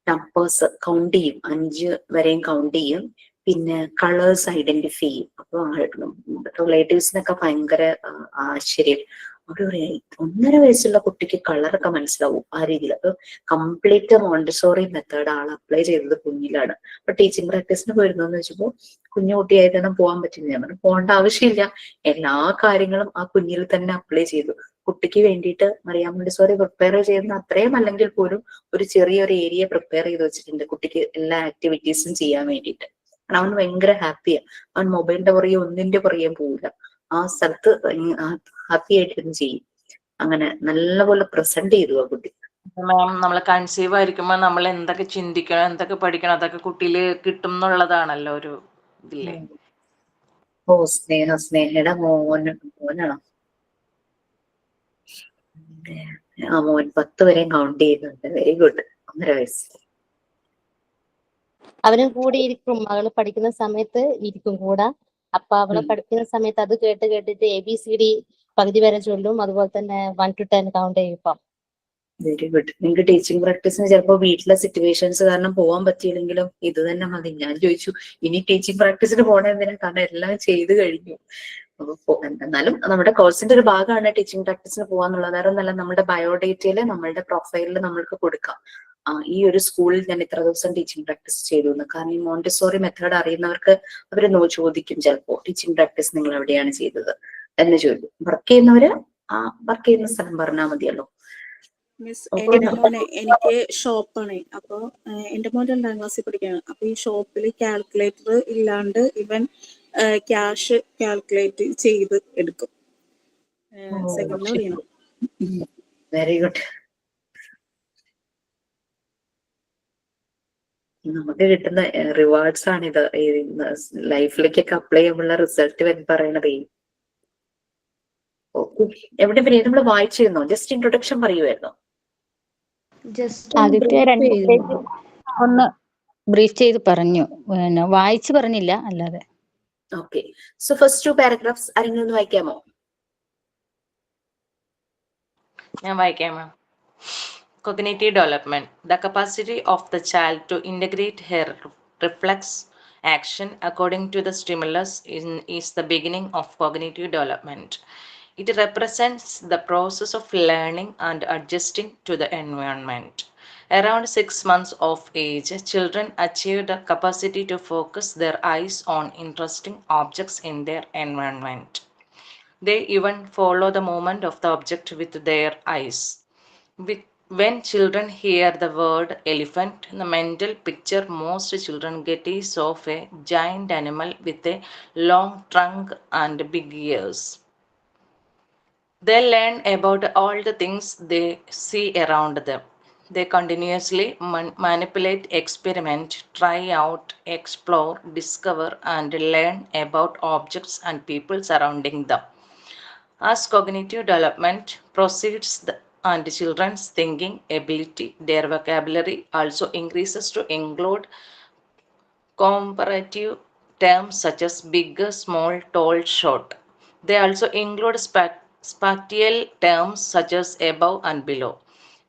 നമ്പേഴ്സ് കൗണ്ട് ചെയ്യും, 5 വരെയും കൗണ്ട് ചെയ്യും. പിന്നെ കളേഴ്സ് ഐഡന്റിഫൈ ചെയ്യും. അപ്പൊ റിലേറ്റീവ്സിനൊക്കെ ഭയങ്കര ആശ്ചര്യം. അവർ പറയാം 1.5 വയസ്സുള്ള കുട്ടിക്ക് കളറൊക്കെ മനസ്സിലാവും ആ രീതിയിൽ. അപ്പൊ കംപ്ലീറ്റ് മോണ്ടിസോറി മെത്തേഡ് ആൾ അപ്ലൈ ചെയ്തത് കുഞ്ഞിലാണ്. അപ്പൊ ടീച്ചിങ് പ്രാക്ടീസിന് പോയിരുന്നോന്ന് വെച്ചപ്പോ കുഞ്ഞു കുട്ടിയായി തന്നെ പോകാൻ പറ്റില്ല. ഞാൻ പറഞ്ഞു പോകേണ്ട ആവശ്യമില്ല, എല്ലാ കാര്യങ്ങളും ആ കുഞ്ഞിൽ തന്നെ അപ്ലൈ ചെയ്തു. കുട്ടിക്ക് വേണ്ടിയിട്ട് മറിയാം മോണ്ടിസോറി പ്രിപ്പയർ ചെയ്യുന്ന അത്രയും അല്ലെങ്കിൽ പോലും ഒരു ചെറിയൊരു ഏരിയ പ്രിപ്പയർ ചെയ്ത് വെച്ചിട്ടുണ്ട് കുട്ടിക്ക് എല്ലാ ആക്ടിവിറ്റീസും ചെയ്യാൻ വേണ്ടിയിട്ട്. അവൻ ഭയങ്കര ഹാപ്പിയാ. അവൻ മൊബൈലിന്റെ പുറകെ ഒന്നിന്റെ പുറകെ പോവില്ല. ആ സ്ഥലത്ത് ഹാപ്പി ആയിട്ടിരുന്ന് ചെയ്യും. അങ്ങനെ നല്ലപോലെ പ്രസന്റ് ചെയ്തു ആ കുട്ടി. മാം, നമ്മൾ കൺസീവ് ആയിരിക്കുമ്പോൾ നമ്മൾ എന്തൊക്കെ ചിന്തിക്കണം, എന്തൊക്കെ പഠിക്കണം, അതൊക്കെ കുട്ടിയിൽ കിട്ടും ഒരു ഇതില്ലേ? ഓ സ്നേഹയുടെ മോനാണോ? ആ മോൻ 10 വരെയും കൗണ്ട് ചെയ്യുന്നുണ്ട്. Very good. 1.5 വയസ്സ്. അവനും കൂടി ഇരിക്കും. മകള് പഠിക്കുന്ന സമയത്ത് ഇരിക്കും കൂടെ. അപ്പൊ അവള് പഠിക്കുന്ന സമയത്ത് അത് കേട്ടിട്ട് ABCD പകുതി വരെ ചൊല്ലും. അതുപോലെ തന്നെ 1 to 10 കൗണ്ട് ചെയ്യും. ഇപ്പം വെരി ഗുഡ്. നിങ്ങൾക്ക് ടീച്ചിങ് പ്രാക്ടീസിന് ചിലപ്പോൾ വീട്ടിലെ സിറ്റുവേഷൻസ് കാരണം പോകാൻ പറ്റിയില്ലെങ്കിലും ഇത് തന്നെ മതി. ഞാൻ ചോദിച്ചു ഇനി ടീച്ചിങ് പ്രാക്ടീസിന് പോകണമെന്തിനാ? കാരണം എല്ലാം ചെയ്ത് കഴിഞ്ഞു. എന്നാലും നമ്മുടെ കോഴ്സിന്റെ ഒരു ഭാഗമാണ് ടീച്ചിങ് പ്രാക്ടീസിന് പോകാന്നുള്ളത്. വേറെ ഒന്നല്ല, നമ്മുടെ ബയോഡേറ്റയില് നമ്മളുടെ പ്രൊഫൈലിൽ നമ്മൾക്ക് കൊടുക്കാം ഈ ഒരു സ്കൂളിൽ ഞാൻ ഇത്ര ദിവസം ടീച്ചിങ് പ്രാക്ടീസ് ചെയ്തു എന്ന്. കാരണം ഈ മോണ്ടിസോറി മെത്തേഡ് അറിയുന്നവർക്ക് അവര് ചോദിക്കും ചിലപ്പോ ടീച്ചിങ് പ്രാക്ടീസ് നിങ്ങൾ എവിടെയാണ് ചെയ്തത് എന്ന് ചോദിക്കും. വർക്ക് ചെയ്യുന്നവര് വർക്ക് ചെയ്യുന്ന സ്ഥലം പറഞ്ഞാൽ മതിയല്ലോ. മിസ്, എന്റെ മോനെ എനിക്ക് ഷോപ്പാണ്. അപ്പൊ എന്റെ മോൻ 2ാം ക്ലാസ്സിൽ പഠിക്കുകയാണ്. അപ്പൊ ഈ ഷോപ്പിൽ കാൽക്കുലേറ്റർ ഇല്ലാണ്ട് ഇവൻ ക്യാഷ് കാൽക്കുലേറ്റ് ചെയ്ത് എടുക്കും. Very good. നമുക്ക് കിട്ടുന്ന റിവാർഡ്സ് ആണിത്. ലൈഫിലേക്കൊക്കെ അപ്ലൈ ചെയ്യുമ്പോഴുള്ള റിസൾട്ട് പറയണതേ. എവിടെ വരെ നമ്മൾ വായിച്ചിരുന്നോ? Just introduction പറയുമായിരുന്നോ? ഒന്ന് ബ്രീഫ് ചെയ്ത് പറഞ്ഞു, വായിച്ചു പറഞ്ഞില്ല അല്ലാതെ. ഓക്കെ. സോ ഫസ്റ്റ് 2 പാരഗ്രാഫ്സ് ആരെങ്കിലും ഒന്ന് വായിക്കാമോ? ഞാൻ വായിക്കാം മാം. Cognitive development. The capacity of the child to integrate her reflex action according to the stimulus is the beginning of cognitive development. It represents the process of learning and adjusting to the environment. Around 6 months of age, children achieve the capacity to focus their eyes on interesting objects in their environment. They even follow the movement of the object with their eyes. When children hear the word elephant, the mental picture most children get is of a giant animal with a long trunk and big ears. They learn about all the things they see around them. They continuously manipulate, experiment, try out, explore, discover, and learn about objects and people surrounding them. As cognitive development proceeds and children's thinking ability, their vocabulary also increases to include comparative terms such as big, small, tall, short. They also include spatial terms such as above and below,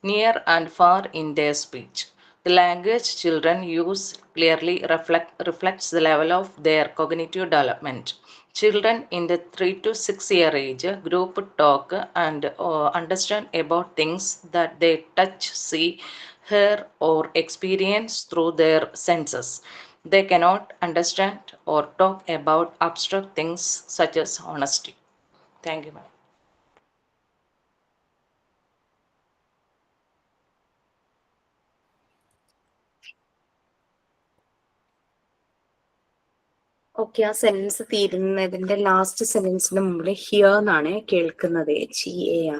near and far in their speech. The language children use clearly reflects the level of their cognitive development. Children in the 3 to 6 year age group talk and understand about things that they touch, see, hear, or experience through their senses. They cannot understand or talk about abstract things such as honesty. Thank you, ma'am. Okay, ആ സെന്റൻസ് തീരുന്നതിന്റെ ലാസ്റ്റ് സെന്റൻസിന് മുമ്പിൽ ഹിയർ എന്നാണ് കേൾക്കുന്നത്. HEAR.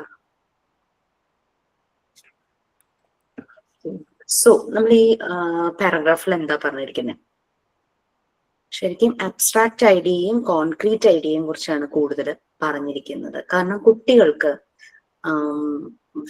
സോ നമ്മൾ ഈ പാരഗ്രാഫിൽ എന്താ പറഞ്ഞിരിക്കുന്നത്? ശരിക്കും അബ്സ്ട്രാക്ട് ഐഡിയയും കോൺക്രീറ്റ് ഐഡിയയും കുറിച്ചാണ് കൂടുതൽ പറഞ്ഞിരിക്കുന്നത്. കാരണം കുട്ടികൾക്ക്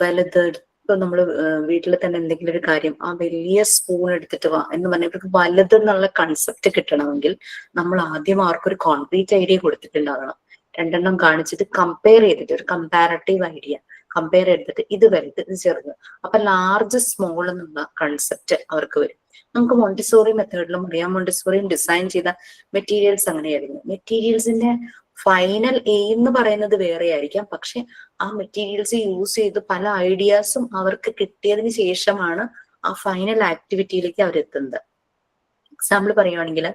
വലുത് ഇപ്പൊ നമ്മള് വീട്ടിൽ തന്നെ എന്തെങ്കിലും ഒരു കാര്യം ആ വലിയ സ്പൂൺ എടുത്തിട്ട് വാ എന്ന് പറഞ്ഞാൽ ഇവർക്ക് വലുത് എന്നുള്ള കൺസെപ്റ്റ് കിട്ടണമെങ്കിൽ നമ്മൾ ആദ്യം ആർക്കൊരു കോൺക്രീറ്റ് ഐഡിയ കൊടുത്തിട്ടുണ്ടാകണം. രണ്ടെണ്ണം കാണിച്ചിട്ട് കമ്പയർ ചെയ്തിട്ട് ഒരു കമ്പാരറ്റീവ് ഐഡിയ കമ്പയർ ചെയ്തിട്ട് ഇത് വലുത് ഇത് ചെറുത്, അപ്പൊ ലാർജ് സ്മോൾ എന്നുള്ള കൺസെപ്റ്റ് അവർക്ക് വരും. നമുക്ക് മോണ്ടിസോറി മെത്തേഡിലും അറിയാം, മോണ്ടിസോറിയും ഡിസൈൻ ചെയ്ത മെറ്റീരിയൽസ് അങ്ങനെയായിരുന്നു. മെറ്റീരിയൽസിന്റെ ഫൈനൽ എയിം എന്ന് പറയുന്നത് വേറെ ആയിരിക്കാം, പക്ഷെ ആ മെറ്റീരിയൽസ് യൂസ് ചെയ്ത് പല ഐഡിയാസും അവർക്ക് കിട്ടിയതിന് ശേഷമാണ് ആ ഫൈനൽ ആക്ടിവിറ്റിയിലേക്ക് അവരെത്തുന്നത്. എക്സാമ്പിൾ പറയുവാണെങ്കിൽ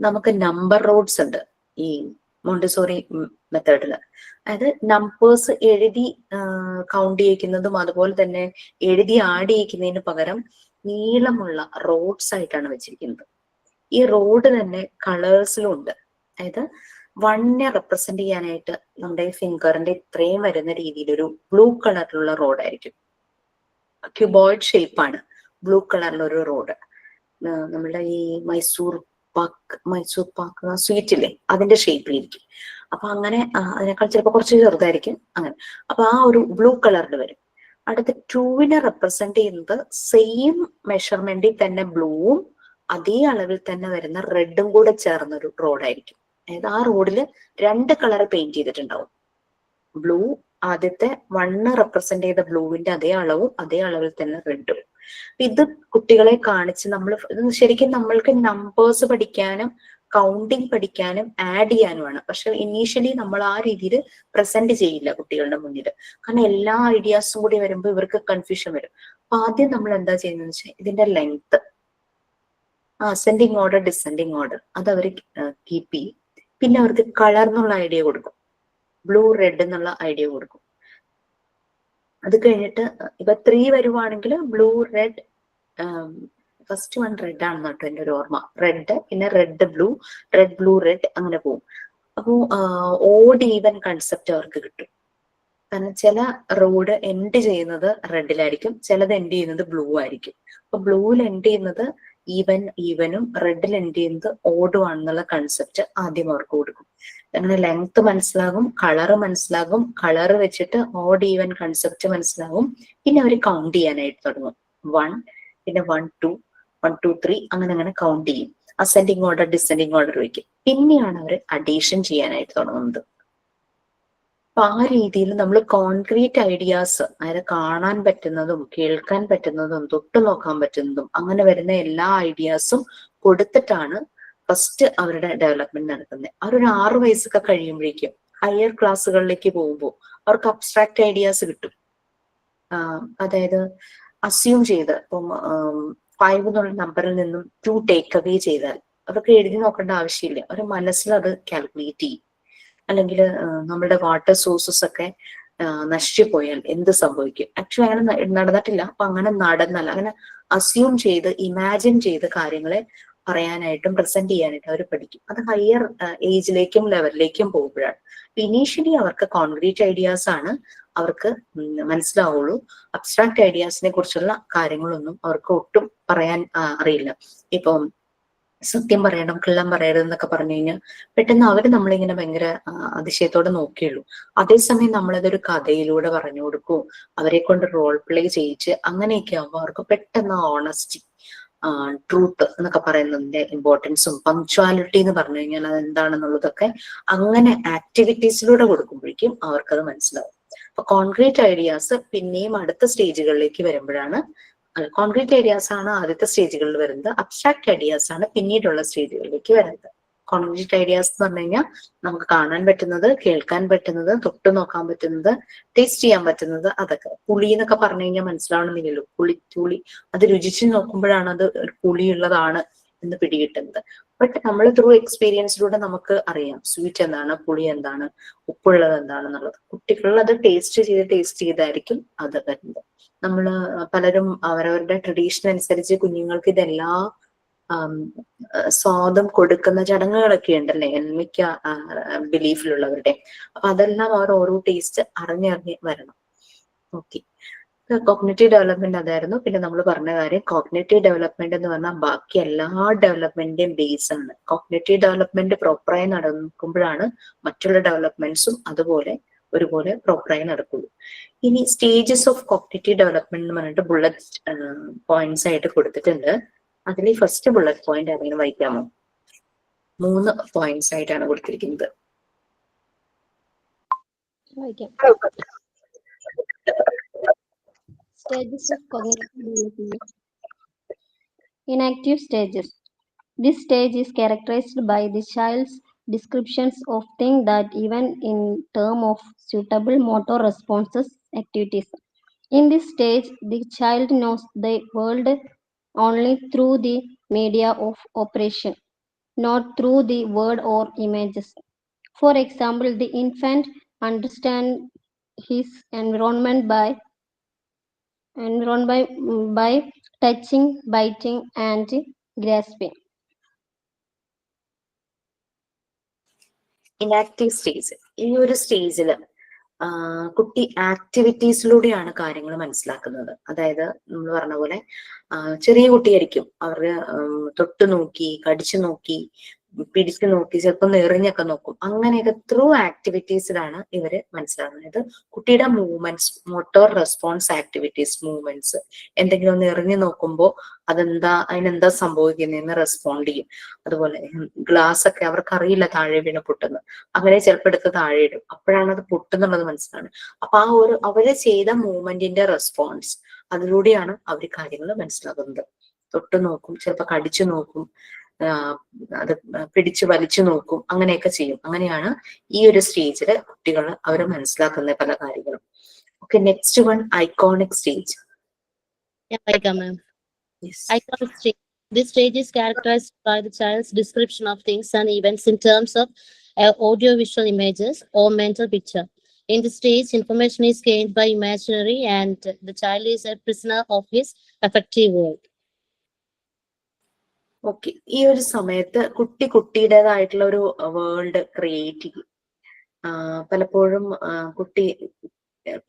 നമുക്ക് നമ്പർ റോഡ്സ് ഉണ്ട് ഈ മോണ്ടിസോറി മെത്തേഡില്. അതായത് നമ്പേഴ്സ് എഴുതി കൗണ്ട് ചെയ്യിക്കുന്നതും അതുപോലെ തന്നെ എഴുതി ആഡ് ചെയ്യിക്കുന്നതിന് പകരം നീളമുള്ള റോഡ്സ് ആയിട്ടാണ് വെച്ചിരിക്കുന്നത്. ഈ റോഡ് തന്നെ കളേഴ്സിലും ഉണ്ട്. അതായത് വണ്ണിനെ റെപ്രസെന്റ് ചെയ്യാനായിട്ട് നമ്മുടെ ഫിംഗറിന്റെ ഇത്രയും വരുന്ന രീതിയിൽ ഒരു ബ്ലൂ കളറിലുള്ള റോഡായിരിക്കും. ക്യൂബോയിഡ് ഷേപ്പാണ് ബ്ലൂ കളറിലുള്ള ഒരു റോഡ്. നമ്മുടെ ഈ മൈസൂർ പാക്ക് സ്വീറ്റ് ഇല്ലേ, അതിന്റെ ഷേപ്പിലിരിക്കും. അപ്പൊ അങ്ങനെ അതിനേക്കാൾ ചിലപ്പോൾ കുറച്ച് ചെറുതായിരിക്കും അങ്ങനെ. അപ്പൊ ആ ഒരു ബ്ലൂ കളറിൽ വരും. അടുത്ത 2വിനെ റെപ്രസെന്റ് ചെയ്യുന്നത് സെയിം മെഷർമെന്റിൽ തന്നെ ബ്ലൂവും അതേ അളവിൽ തന്നെ വരുന്ന റെഡും കൂടെ ചേർന്നൊരു റോഡായിരിക്കും. അതായത് ആ റോഡിൽ 2 കളർ പെയിന്റ് ചെയ്തിട്ടുണ്ടാവും. ബ്ലൂ ആദ്യത്തെ 1 റെപ്രസെന്റ് ചെയ്ത ബ്ലൂവിന്റെ അതേ അളവും അതേ അളവിൽ തന്നെ റെഡും. ഇത് കുട്ടികളെ കാണിച്ച് നമ്മൾ ശരിക്കും നമ്മൾക്ക് നമ്പേഴ്സ് പഠിക്കാനും കൗണ്ടിങ് പഠിക്കാനും ആഡ് ചെയ്യാനുമാണ്. പക്ഷെ ഇനീഷ്യലി നമ്മൾ ആ രീതിയിൽ പ്രസന്റ് ചെയ്യില്ല കുട്ടികളുടെ മുന്നിൽ. കാരണം എല്ലാ ഐഡിയാസും കൂടി വരുമ്പോൾ ഇവർക്ക് കൺഫ്യൂഷൻ വരും. അപ്പൊ ആദ്യം നമ്മൾ എന്താ ചെയ്യുന്നത് വെച്ചാൽ ഇതിന്റെ length, ascending order descending order അത് അവർ കീപ്പ് ചെയ്യും. പിന്നെ അവർക്ക് കളർ എന്നുള്ള ഐഡിയ കൊടുക്കും, ബ്ലൂ റെഡ് എന്നുള്ള ഐഡിയ കൊടുക്കും. അത് കഴിഞ്ഞിട്ട് ഇപ്പൊ 3 വരുവാണെങ്കിൽ ബ്ലൂ റെഡ്, ഫസ്റ്റ് 1 റെഡ് ആണെന്ന് കേട്ടോ എൻ്റെ ഒരു ഓർമ്മ. റെഡ്, പിന്നെ red blue, red blue red അങ്ങനെ പോകും. അപ്പോ ഓഡ് ഈവൻ കൺസെപ്റ്റ് അവർക്ക് കിട്ടും. കാരണം ചില റോഡ് എൻഡ് ചെയ്യുന്നത് റെഡിലായിരിക്കും, ചിലത് എൻഡ് ചെയ്യുന്നത് ബ്ലൂ ആയിരിക്കും. അപ്പൊ ബ്ലൂവിൽ എൻഡ് ചെയ്യുന്നത് ഈവനും റെഡിൽ എൻഡ് ചെയ്യുന്നത് ഓഡും ആണെന്നുള്ള കൺസെപ്റ്റ് ആദ്യം അവർക്ക് കൊടുക്കും. അങ്ങനെ ലെങ്ത് മനസ്സിലാകും, കളറ് മനസ്സിലാകും, കളറ് വെച്ചിട്ട് ഓഡ് ഈവൻ കൺസെപ്റ്റ് മനസ്സിലാകും. പിന്നെ അവർ കൗണ്ട് ചെയ്യാനായിട്ട് തുടങ്ങും. 1, പിന്നെ 1 2 1 2 3 അങ്ങനെ അങ്ങനെ കൗണ്ട് ചെയ്യും. അസെൻഡിങ് ഓർഡർ ഡിസെൻഡിങ് ഓർഡർ വയ്ക്കും. പിന്നെയാണ് അവർ അഡീഷൻ ചെയ്യാനായിട്ട് തുടങ്ങുന്നത്. അപ്പൊ ആ രീതിയിൽ നമ്മൾ കോൺക്രീറ്റ് ഐഡിയാസ്, അതായത് കാണാൻ പറ്റുന്നതും കേൾക്കാൻ പറ്റുന്നതും തൊട്ട് നോക്കാൻ പറ്റുന്നതും അങ്ങനെ വരുന്ന എല്ലാ ഐഡിയാസും കൊടുത്തിട്ടാണ് ഫസ്റ്റ് അവരുടെ ഡെവലപ്മെന്റ് നടക്കുന്നത്. അവരൊരു 6 വയസ്സൊക്കെ കഴിയുമ്പോഴേക്കും ഹയർ ക്ലാസ്സുകളിലേക്ക് പോകുമ്പോൾ അവർക്ക് അബ്സ്ട്രാക്ട് ഐഡിയാസ് കിട്ടും. അതായത് അസ്യൂം ചെയ്ത് ഇപ്പം 5 എന്നുള്ള നമ്പറിൽ നിന്നും 2 ടേക്ക് അവേ ചെയ്താൽ അവർക്ക് എഴുതി നോക്കേണ്ട ആവശ്യമില്ല, അവർ മനസ്സിൽ അത് കാൽക്കുലേറ്റ് ചെയ്യും. അല്ലെങ്കിൽ നമ്മുടെ വാട്ടർ സോഴ്സസ് ഒക്കെ നശിച്ചു പോയാൽ എന്ത് സംഭവിക്കും? ആക്ച്വലി അങ്ങനെ നടന്നിട്ടില്ല, അപ്പൊ അങ്ങനെ നടന്നല്ല, അങ്ങനെ അസ്യൂം ചെയ്ത് ഇമാജിൻ ചെയ്ത് കാര്യങ്ങളെ പറയാനായിട്ടും പ്രസന്റ് ചെയ്യാനായിട്ടും അവർ പഠിക്കും. അത് ഹയർ ഏജിലേക്കും ലെവലിലേക്കും പോകുമ്പോഴാണ്. ഇനീഷ്യലി അവർക്ക് കോൺക്രീറ്റ് ഐഡിയാസ് ആണ് അവർക്ക് മനസ്സിലാവുള്ളൂ. അബ്സ്ട്രാക്ട് ഐഡിയാസിനെ കുറിച്ചുള്ള കാര്യങ്ങളൊന്നും അവർക്ക് ഒട്ടും പറയാൻ അറിയില്ല. ഇപ്പം സത്യം പറയണം, കള്ളം പറയരുത് എന്നൊക്കെ പറഞ്ഞു കഴിഞ്ഞാൽ പെട്ടെന്ന് അവര് നമ്മളിങ്ങനെ ഭയങ്കര അതിശയത്തോടെ നോക്കിയുള്ളൂ. അതേസമയം നമ്മളതൊരു കഥയിലൂടെ പറഞ്ഞു കൊടുക്കും, അവരെ കൊണ്ട് റോൾ പ്ലേ ചെയ്യിച്ച് അങ്ങനെയൊക്കെ ആകുമ്പോൾ അവർക്ക് പെട്ടെന്ന് ഓണസ്റ്റി, ട്രൂത്ത് എന്നൊക്കെ പറയുന്നതിന്റെ ഇമ്പോർട്ടൻസും പങ്ക്ച്വാലിറ്റി എന്ന് പറഞ്ഞു കഴിഞ്ഞാൽ അത് എന്താണെന്നുള്ളതൊക്കെ അങ്ങനെ ആക്ടിവിറ്റീസിലൂടെ കൊടുക്കുമ്പോഴേക്കും അവർക്കത് മനസ്സിലാവും. അപ്പൊ കോൺക്രീറ്റ് ഐഡിയാസ് പിന്നെയും അടുത്ത സ്റ്റേജുകളിലേക്ക് വരുമ്പോഴാണ്, കോൺക്രീറ്റ് ഐഡിയാസ് ആണ് ആദ്യത്തെ സ്റ്റേജുകളിൽ വരുന്നത്, അബ്സ്ട്രാക്ട് ഐഡിയാസ് ആണ് പിന്നീടുള്ള സ്റ്റേജുകളിലേക്ക് വരുന്നത്. കോൺക്രീറ്റ് ഐഡിയാസ് എന്ന് പറഞ്ഞു കഴിഞ്ഞാൽ നമുക്ക് കാണാൻ പറ്റുന്നത്, കേൾക്കാൻ പറ്റുന്നത്, തൊട്ട് നോക്കാൻ പറ്റുന്നത്, ടേസ്റ്റ് ചെയ്യാൻ പറ്റുന്നത്, അതൊക്കെ. പുളി എന്നൊക്കെ പറഞ്ഞു കഴിഞ്ഞാൽ മനസ്സിലാവണമെന്നില്ലല്ലോ. പുളി അത് രുചിച്ച് നോക്കുമ്പോഴാണ് അത് ഒരു പുളിയുള്ളതാണ് എന്ന് പിടികിട്ടുന്നത്. ബട്ട് നമ്മൾ ത്രൂ എക്സ്പീരിയൻസിലൂടെ നമുക്ക് അറിയാം സ്വീറ്റ് എന്താണ്, പുളി എന്താണ്, ഉപ്പുള്ളത് എന്താണെന്നുള്ളത്. കുട്ടികൾ അത് ടേസ്റ്റ് ചെയ്തായിരിക്കും അത് വരുന്നത്. നമ്മള് പലരും അവരവരുടെ ട്രഡീഷൻ അനുസരിച്ച് കുഞ്ഞുങ്ങൾക്ക് ഇതെല്ലാ സ്വാദം കൊടുക്കുന്ന ചടങ്ങുകളൊക്കെ ഉണ്ടല്ലേ മിക്ക ബിലീഫിലുള്ളവരുടെ. അപ്പൊ അതെല്ലാം അവർ ഓരോ ടേസ്റ്റ് അറിഞ്ഞറിഞ്ഞ് വരണം. ഓക്കെ, കോഗ്നിറ്റീവ് ഡെവലപ്മെന്റ് അതായിരുന്നു. പിന്നെ നമ്മൾ പറഞ്ഞ കാര്യം, കോഗ്നിറ്റീവ് ഡെവലപ്മെന്റ് എന്ന് പറഞ്ഞാൽ ബാക്കി എല്ലാ ഡെവലപ്മെന്റിന്റെയും ബേസ് ആണ്. കോഗ്നിറ്റീവ് ഡെവലപ്മെന്റ് പ്രോപ്പറായി നടക്കുമ്പോഴാണ് മറ്റുള്ള ഡെവലപ്മെന്റ്സും അതുപോലെ ഒരുപോലെ പ്രോപ്പറായി നടക്കുള്ളൂ. ഇനി സ്റ്റേജസ് ഓഫ് കോഗ്നിറ്റീവ് ഡെവലപ്മെന്റ് എന്ന് പറഞ്ഞിട്ട് ബുള്ളറ്റ് പോയിന്റ്സ് ആയിട്ട് കൊടുത്തിട്ടുണ്ട്. അതിൽ ഫസ്റ്റ് ബുള്ളറ്റ് പോയിന്റ് അതിന് വായിക്കാമോ? 3 പോയിന്റ്സ് ആയിട്ടാണ് കൊടുത്തിരിക്കുന്നത്. Stages of cognitive development. Inactive stages. This stage is characterized by the child's descriptions of things that even in terms of suitable motor responses activities. In this stage, the child knows the world only through the media of operation, not through the word or images. For example, the infant understands his environment by touching, biting, and grasping. Inactive stage. ഈ ഒരു സ്റ്റേജിൽ കുട്ടി ആക്ടിവിറ്റീസിലൂടെയാണ് കാര്യങ്ങൾ മനസ്സിലാക്കുന്നത്. അതായത് നമ്മൾ പറഞ്ഞ പോലെ ചെറിയ കുട്ടിയായിരിക്കും, അവര് തൊട്ട് നോക്കി, കടിച്ചു നോക്കി, പിടിച്ചു നോക്കി, ചിലപ്പോൾ എറിഞ്ഞൊക്കെ നോക്കും. അങ്ങനെയൊക്കെ ത്രൂ ആക്ടിവിറ്റീസിലാണ് ഇവര് മനസ്സിലാകുന്നത്. കുട്ടിയുടെ movements, motor response activities, movements, എന്തെങ്കിലും ഒന്ന് എറിഞ്ഞു നോക്കുമ്പോൾ അതിനെന്താ സംഭവിക്കുന്നതെന്ന് റെസ്പോണ്ട് ചെയ്യും. അതുപോലെ ഗ്ലാസ് ഒക്കെ അവർക്ക് അറിയില്ല താഴെ വീണ് പൊട്ടുന്നു, അങ്ങനെ ചിലപ്പോൾ എടുത്ത് താഴെ ഇടും, അപ്പോഴാണ് അത് പൊട്ടുന്നുള്ളത് മനസ്സിലാണ്. അപ്പൊ അവര് ചെയ്ത മൂവ്മെന്റിന്റെ റെസ്പോൺസ്, അതിലൂടെയാണ് അവർ കാര്യങ്ങൾ മനസ്സിലാക്കുന്നത്. തൊട്ട് നോക്കും, ചിലപ്പോൾ കടിച്ചു നോക്കും, അത് പിടിച്ചു വലിച്ചു നോക്കും, അങ്ങനെയൊക്കെ ചെയ്യും. അങ്ങനെയാണ് ഈ ഒരു സ്റ്റേജില് കുട്ടികൾ അവർ മനസ്സിലാക്കുന്ന പല കാര്യങ്ങളും. Okay, next one iconic stage. Iconic stage. This stage is characterized by the child's description of things and events in terms of audiovisual images or mental picture. In this stage, information is gained by imaginary and the child is a prisoner of his affective world. Okay, ഈ ഒരു സമയത്ത് കുട്ടിയുടേതായിട്ടുള്ള ഒരു വേൾഡ് ക്രിയേറ്റ് ചെയ്യും. പലപ്പോഴും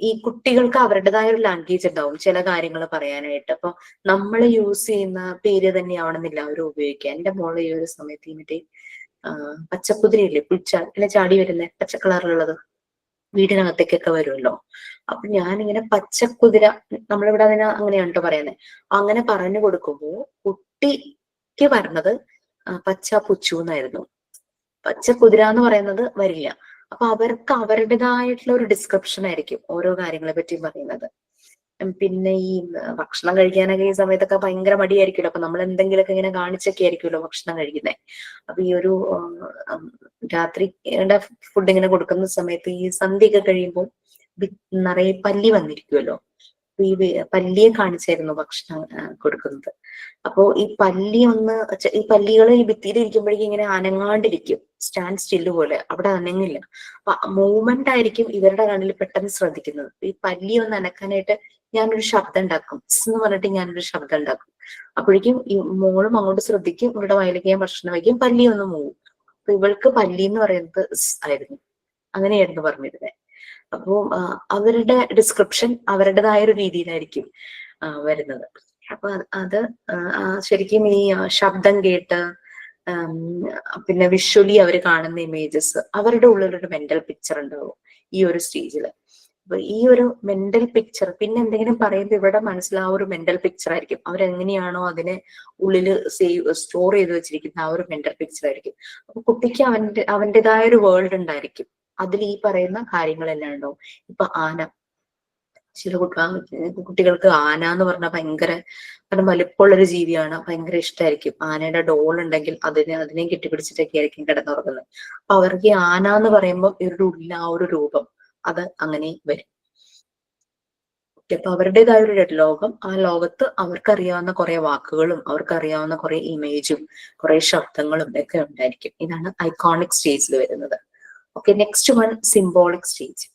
ഈ കുട്ടികൾക്ക് അവരുടേതായ ഒരു ലാംഗ്വേജ് ഉണ്ടാവും ചില കാര്യങ്ങൾ പറയാനായിട്ട്. അപ്പൊ നമ്മൾ യൂസ് ചെയ്യുന്ന പേര് തന്നെയാവണമെന്നില്ല അവർ ഉപയോഗിക്കുക. എന്റെ മോള് ഈ ഒരു സമയത്ത് മറ്റേ പച്ചക്കുതിരയില്ലേ, പുൽച്ചാടിലെ ചാടി വരുന്ന പച്ച കളറിലുള്ളത്, വീടിനകത്തേക്കൊക്കെ വരുമല്ലോ. അപ്പൊ ഞാനിങ്ങനെ പച്ചക്കുതിര, നമ്മളിവിടെ അങ്ങനെയാണ് കേട്ടോ പറയുന്നത്. അങ്ങനെ പറഞ്ഞു കൊടുക്കുമ്പോ കുട്ടിക്ക് പറഞ്ഞത് പച്ച പുച്ചു എന്നായിരുന്നു. പച്ചക്കുതിര എന്ന് പറയുന്നത് വരില്ല. അപ്പൊ അവർക്ക് അവരുടേതായിട്ടുള്ള ഒരു ഡിസ്ക്രിപ്ഷൻ ആയിരിക്കും ഓരോ കാര്യങ്ങളെ പറ്റിയും പറയുന്നത്. പിന്നെ ഈ ഭക്ഷണം കഴിക്കാനൊക്കെ ഈ സമയത്തൊക്കെ ഭയങ്കര മടിയായിരിക്കുമല്ലോ. അപ്പൊ നമ്മൾ എന്തെങ്കിലുമൊക്കെ ഇങ്ങനെ കാണിച്ചൊക്കെ ആയിരിക്കുമല്ലോ ഭക്ഷണം കഴിക്കുന്നത്. അപ്പൊ ഈ ഒരു രാത്രിയുടെ ഫുഡ് ഇങ്ങനെ കൊടുക്കുന്ന സമയത്ത് ഈ സന്ധ്യയൊക്കെ കഴിയുമ്പോൾ നിറയെ പല്ലി വന്നിരിക്കുമല്ലോ. ഈ പല്ലിയെ കാണിച്ചായിരുന്നു ഭക്ഷണം കൊടുക്കുന്നത്. അപ്പോ ഈ പല്ലികൾ ഈ ഭിത്തിയിൽ ഇരിക്കുമ്പോഴേക്കും ഇങ്ങനെ അനങ്ങാണ്ടിരിക്കും, സ്റ്റാൻഡ് സ്റ്റില്ല് പോലെ, അവിടെ അനങ്ങില്ല. അപ്പൊ മൂവ്മെന്റ് ആയിരിക്കും ഇവരുടെ കണ്ണിൽ പെട്ടെന്ന് ശ്രദ്ധിക്കുന്നത്. ഈ പല്ലി ഒന്ന് അനക്കാനായിട്ട് ഞാനൊരു ശബ്ദം ഉണ്ടാക്കും, എന്ന് പറഞ്ഞിട്ട് ഞാനൊരു ശബ്ദം ഉണ്ടാക്കും. അപ്പോഴേക്കും ഈ മോളും അങ്ങോട്ട് ശ്രദ്ധിക്കും, ഇവരുടെ വയലേക്ക് ഞാൻ ഭക്ഷണം വയ്ക്കും, പല്ലി ഒന്ന് മൂവും. അപ്പൊ ഇവൾക്ക് പല്ലി എന്ന് പറയുന്നത് ആയിരുന്നു, അങ്ങനെയായിരുന്നു പറഞ്ഞിരുന്നത്. അപ്പോ അവരുടെ ഡിസ്ക്രിപ്ഷൻ അവരുടേതായ ഒരു രീതിയിലായിരിക്കും വരുന്നത്. അപ്പൊ അത് ശരിക്കും ഈ ശബ്ദം കേട്ട് പിന്നെ വിഷ്വലി അവർ കാണുന്ന ഇമേജസ്, അവരുടെ ഉള്ളിലൊരു മെന്റൽ പിക്ചർ ഉണ്ടാവും ഈ ഒരു സ്റ്റേജിൽ. അപ്പൊ ഈ ഒരു മെന്റൽ പിക്ചർ പിന്നെ എന്തെങ്കിലും പറയുമ്പോൾ ഇവിടെ മനസ്സിൽ ആ ഒരു മെന്റൽ പിക്ചർ ആയിരിക്കും. അവരെങ്ങനെയാണോ അതിനെ ഉള്ളിൽ സ്റ്റോർ ചെയ്ത് വെച്ചിരിക്കുന്ന ആ ഒരു മെന്റൽ പിക്ചർ ആയിരിക്കും. അപ്പൊ കുട്ടിക്ക് അവന്റേതായ ഒരു വേൾഡ് ഉണ്ടായിരിക്കും. അതിൽ ഈ പറയുന്ന കാര്യങ്ങളെല്ലാം ഉണ്ടാവും. ഇപ്പൊ ആന, ചില കുട്ടികൾക്ക് ആന എന്ന് പറഞ്ഞാൽ ഭയങ്കര വലിപ്പമുള്ളൊരു ജീവിയാണ്, ഭയങ്കര ഇഷ്ടമായിരിക്കും. ആനയുടെ ഡോൾ ഉണ്ടെങ്കിൽ അതിനെയും കെട്ടിപ്പിടിച്ചിട്ടൊക്കെ ആയിരിക്കും കിടന്നുറങ്ങുന്നത്. അപ്പൊ അവർക്ക് ഈ ആന എന്ന് പറയുമ്പോൾ ഇവരുടെ ഉള്ളിൽ ആ ഒരു രൂപം അത് അങ്ങനെ വരും. അപ്പൊ അവരുടേതായ ഒരു ലോകം, ആ ലോകത്ത് അവർക്കറിയാവുന്ന കുറെ വാക്കുകളും അവർക്കറിയാവുന്ന കുറെ ഇമേജും കുറെ ശബ്ദങ്ങളും ഒക്കെ ഉണ്ടായിരിക്കും. ഇതാണ് ഐക്കോണിക് സ്റ്റേജിൽ വരുന്നത്. Okay, next one symbolic stage.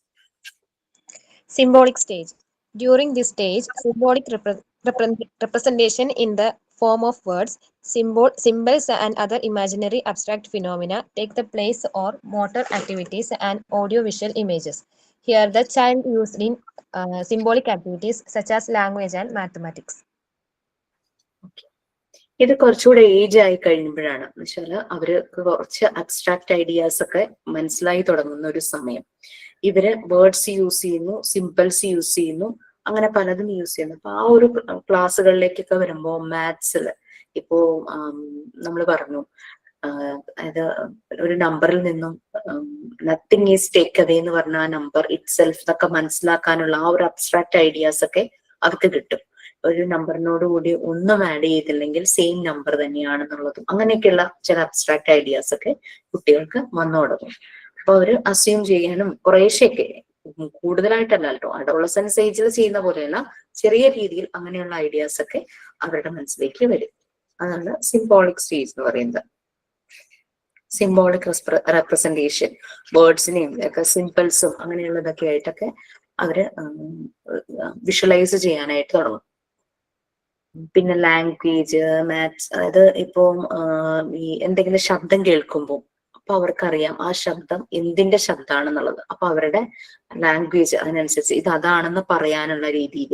Symbolic stage. During this stage, symbolic representation in the form of words, symbols, and other imaginary abstract phenomena take the place or motor activities and audiovisual images. Here, the child used in symbolic activities such as language and mathematics. ഇത് കുറച്ചുകൂടെ ഏജ് ആയി കഴിയുമ്പോഴാണ് വെച്ചാല് അവർക്ക് കുറച്ച് അബ്സ്ട്രാക്ട് ഐഡിയാസ് ഒക്കെ മനസ്സിലായി തുടങ്ങുന്ന ഒരു സമയം. ഇവര് വേർഡ്സ് യൂസ് ചെയ്യുന്നു, സിമ്പിൾസ് യൂസ് ചെയ്യുന്നു, അങ്ങനെ പലതും യൂസ് ചെയ്യുന്നു. അപ്പൊ ആ ഒരു ക്ലാസ്സുകളിലേക്കൊക്കെ വരുമ്പോ മാത്സില് ഇപ്പോ നമ്മൾ പറഞ്ഞു അതായത് ഒരു നമ്പറിൽ നിന്നും നത്തിങ് ഈസ് ടേക്ക് അവേ എന്ന് പറഞ്ഞ ആ നമ്പർ ഇറ്റ് സെൽഫ് എന്നൊക്കെ മനസ്സിലാക്കാനുള്ള ആ ഒരു അബ്സ്ട്രാക്ട് ഐഡിയാസ് ഒക്കെ അവർക്ക് കിട്ടും. ഒരു നമ്പറിനോട് കൂടി ഒന്നും ആഡ് ചെയ്തില്ലെങ്കിൽ സെയിം നമ്പർ തന്നെയാണെന്നുള്ളതും അങ്ങനെയൊക്കെയുള്ള ചില അബ്സ്ട്രാക്ട് ഐഡിയാസ് ഒക്കെ കുട്ടികൾക്ക് വന്നു തുടങ്ങും. അപ്പൊ അവര് അസ്യൂം ചെയ്യാനും കുറേശ്ശെയൊക്കെ, കൂടുതലായിട്ടല്ല കേട്ടോ, അഡോളസൻസ് ഏജിൽ ചെയ്യുന്ന പോലെയല്ല, ചെറിയ രീതിയിൽ അങ്ങനെയുള്ള ഐഡിയാസ് ഒക്കെ അവരുടെ മനസ്സിലേക്ക് വരും. അതാണ് സിംബോളിക് സ്റ്റേജ് എന്ന് പറയുന്നത്. സിംബോളിക് റെപ്രസെന്റേഷൻ, വേർഡ്സിനെയും ഒക്കെ സിമ്പിൾസും അങ്ങനെയുള്ളതൊക്കെ ആയിട്ടൊക്കെ അവര് വിഷ്വലൈസ് ചെയ്യാനായിട്ട് തുടങ്ങും. പിന്നെ ലാംഗ്വേജ്, മാത്സ്, അതായത് ഇപ്പോ ഈ എന്തെങ്കിലും ശബ്ദം കേൾക്കുമ്പോൾ അപ്പൊ അവർക്കറിയാം ആ ശബ്ദം എന്തിന്റെ ശബ്ദമാണെന്നുള്ളത്. അപ്പൊ അവരുടെ ലാംഗ്വേജ് അതിനനുസരിച്ച് ഇത് അതാണെന്ന് പറയാനുള്ള രീതിയിൽ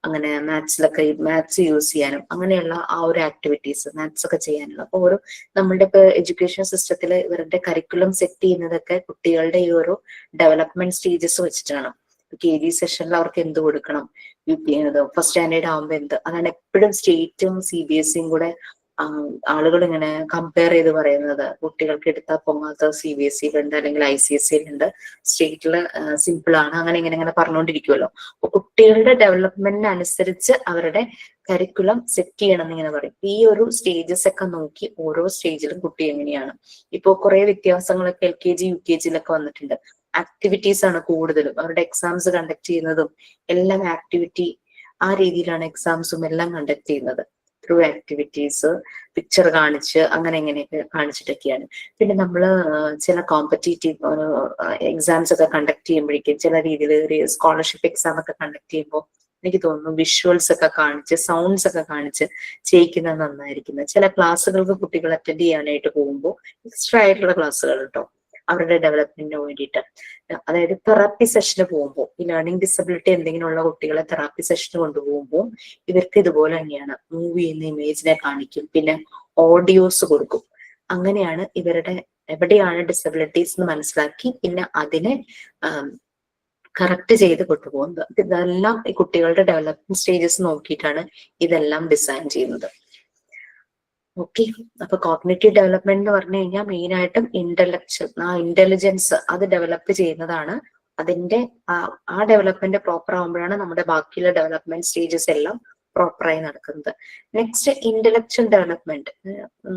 അങ്ങനെ മാത്സിലൊക്കെ മാത്സ് യൂസ് ചെയ്യാനും അങ്ങനെയുള്ള ആ ഒരു ആക്ടിവിറ്റീസ് മാത്സ് ഒക്കെ ചെയ്യാനുള്ള. അപ്പൊ ഓരോ നമ്മളുടെ ഇപ്പൊ എഡ്യൂക്കേഷൻ സിസ്റ്റത്തിൽ ഇവരുടെ കരിക്കുലം സെറ്റ് ചെയ്യുന്നതൊക്കെ കുട്ടികളുടെ ഈ ഒരു ഡെവലപ്മെന്റ് സ്റ്റേജസ് വെച്ചിട്ടാണ്. KG സെഷനിൽ അവർക്ക് എന്ത് കൊടുക്കണം, ഫസ്റ്റ് സ്റ്റാൻഡേർഡ് ആകുമ്പോൾ എന്ത്, അതാണ് എപ്പോഴും സ്റ്റേറ്റും CBSEയും കൂടെ ആളുകൾ ഇങ്ങനെ കമ്പയർ ചെയ്ത് പറയുന്നത്. കുട്ടികൾക്ക് എടുത്താൽ പൊങ്ങാത്ത CBSEയിലുണ്ട്, അല്ലെങ്കിൽ ICSEയിലുണ്ട്, സ്റ്റേറ്റില് സിമ്പിൾ ആണ്, അങ്ങനെ ഇങ്ങനെ പറഞ്ഞുകൊണ്ടിരിക്കുമല്ലോ. അപ്പൊ കുട്ടികളുടെ ഡെവലപ്മെന്റിന് അനുസരിച്ച് അവരുടെ കരിക്കുലം സെറ്റ് ചെയ്യണം എന്നിങ്ങനെ പറയും. ഈ ഒരു സ്റ്റേജസ് ഒക്കെ നോക്കി ഓരോ സ്റ്റേജിലും കുട്ടി എങ്ങനെയാണ്, ഇപ്പോ കുറെ വ്യത്യാസങ്ങളൊക്കെ LKG UKGയിലൊക്കെ വന്നിട്ടുണ്ട്. ആക്ടിവിറ്റീസ് ആണ് കൂടുതലും, അവരുടെ എക്സാംസ് കണ്ടക്ട് ചെയ്യുന്നതും എല്ലാം ആക്ടിവിറ്റി, ആ രീതിയിലാണ് എക്സാംസും എല്ലാം കണ്ടക്ട് ചെയ്യുന്നത്. ത്രൂ ആക്ടിവിറ്റീസ്, പിക്ചർ കാണിച്ച് അങ്ങനെ എങ്ങനെയൊക്കെ കാണിച്ചിട്ടൊക്കെയാണ്. പിന്നെ നമ്മള് ചില കോമ്പറ്റേറ്റീവ് എക്സാംസ് ഒക്കെ കണ്ടക്ട് ചെയ്യുമ്പോഴേക്കും ചില രീതിയിൽ ഒരു സ്കോളർഷിപ്പ് എക്സാം ഒക്കെ കണ്ടക്ട് ചെയ്യുമ്പോൾ എനിക്ക് തോന്നുന്നു വിഷ്വൽസ് ഒക്കെ കാണിച്ച് സൗണ്ട്സ് ഒക്കെ കാണിച്ച് ചെയ്യിക്കുന്നത് നന്നായിരിക്കുന്നത്. ചില ക്ലാസ്സുകൾക്ക് കുട്ടികൾ അറ്റൻഡ് ചെയ്യാനായിട്ട് പോകുമ്പോൾ എക്സ്ട്രാ ആയിട്ടുള്ള ക്ലാസ്സുകൾ കേട്ടോ, അവരുടെ ഡെവലപ്മെന്റിന് വേണ്ടിയിട്ട്. അതായത് തെറാപ്പി സെഷന് പോകുമ്പോൾ, ഈ ലേണിംഗ് ഡിസബിലിറ്റി എന്തെങ്കിലും ഉള്ള കുട്ടികളെ തെറാപ്പി സെഷന് കൊണ്ടുപോകുമ്പോൾ ഇവർക്ക് ഇതുപോലെ തന്നെയാണ് മൂവ് ചെയ്യുന്ന ഇമേജിനെ കാണിക്കും, പിന്നെ ഓഡിയോസ് കൊടുക്കും. അങ്ങനെയാണ് ഇവരുടെ എവിടെയാണ് ഡിസബിലിറ്റീസ് എന്ന് മനസ്സിലാക്കി പിന്നെ അതിനെ കറക്റ്റ് ചെയ്ത് കൊണ്ടുപോകുന്നത്. ഇതെല്ലാം ഈ കുട്ടികളുടെ ഡെവലപ്മെന്റ് സ്റ്റേജസ് നോക്കിയിട്ടാണ് ഇതെല്ലാം ഡിസൈൻ ചെയ്യുന്നത്. ഓക്കെ, അപ്പൊ കോഗ്നിറ്റീവ് ഡെവലപ്മെന്റ് എന്ന് പറഞ്ഞു കഴിഞ്ഞാൽ മെയിൻ ആയിട്ടും ഇന്റലിജൻസ് അത് ഡെവലപ്പ് ചെയ്യുന്നതാണ്. അതിന്റെ ആ ഡെവലപ്മെന്റ് പ്രോപ്പർ ആകുമ്പോഴാണ് നമ്മുടെ ബാക്കിയുള്ള ഡെവലപ്മെന്റ് സ്റ്റേജസ് എല്ലാം പ്രോപ്പറായി നടക്കുന്നത്. നെക്സ്റ്റ് ഇന്റലക്ച്വൽ ഡെവലപ്മെന്റ്,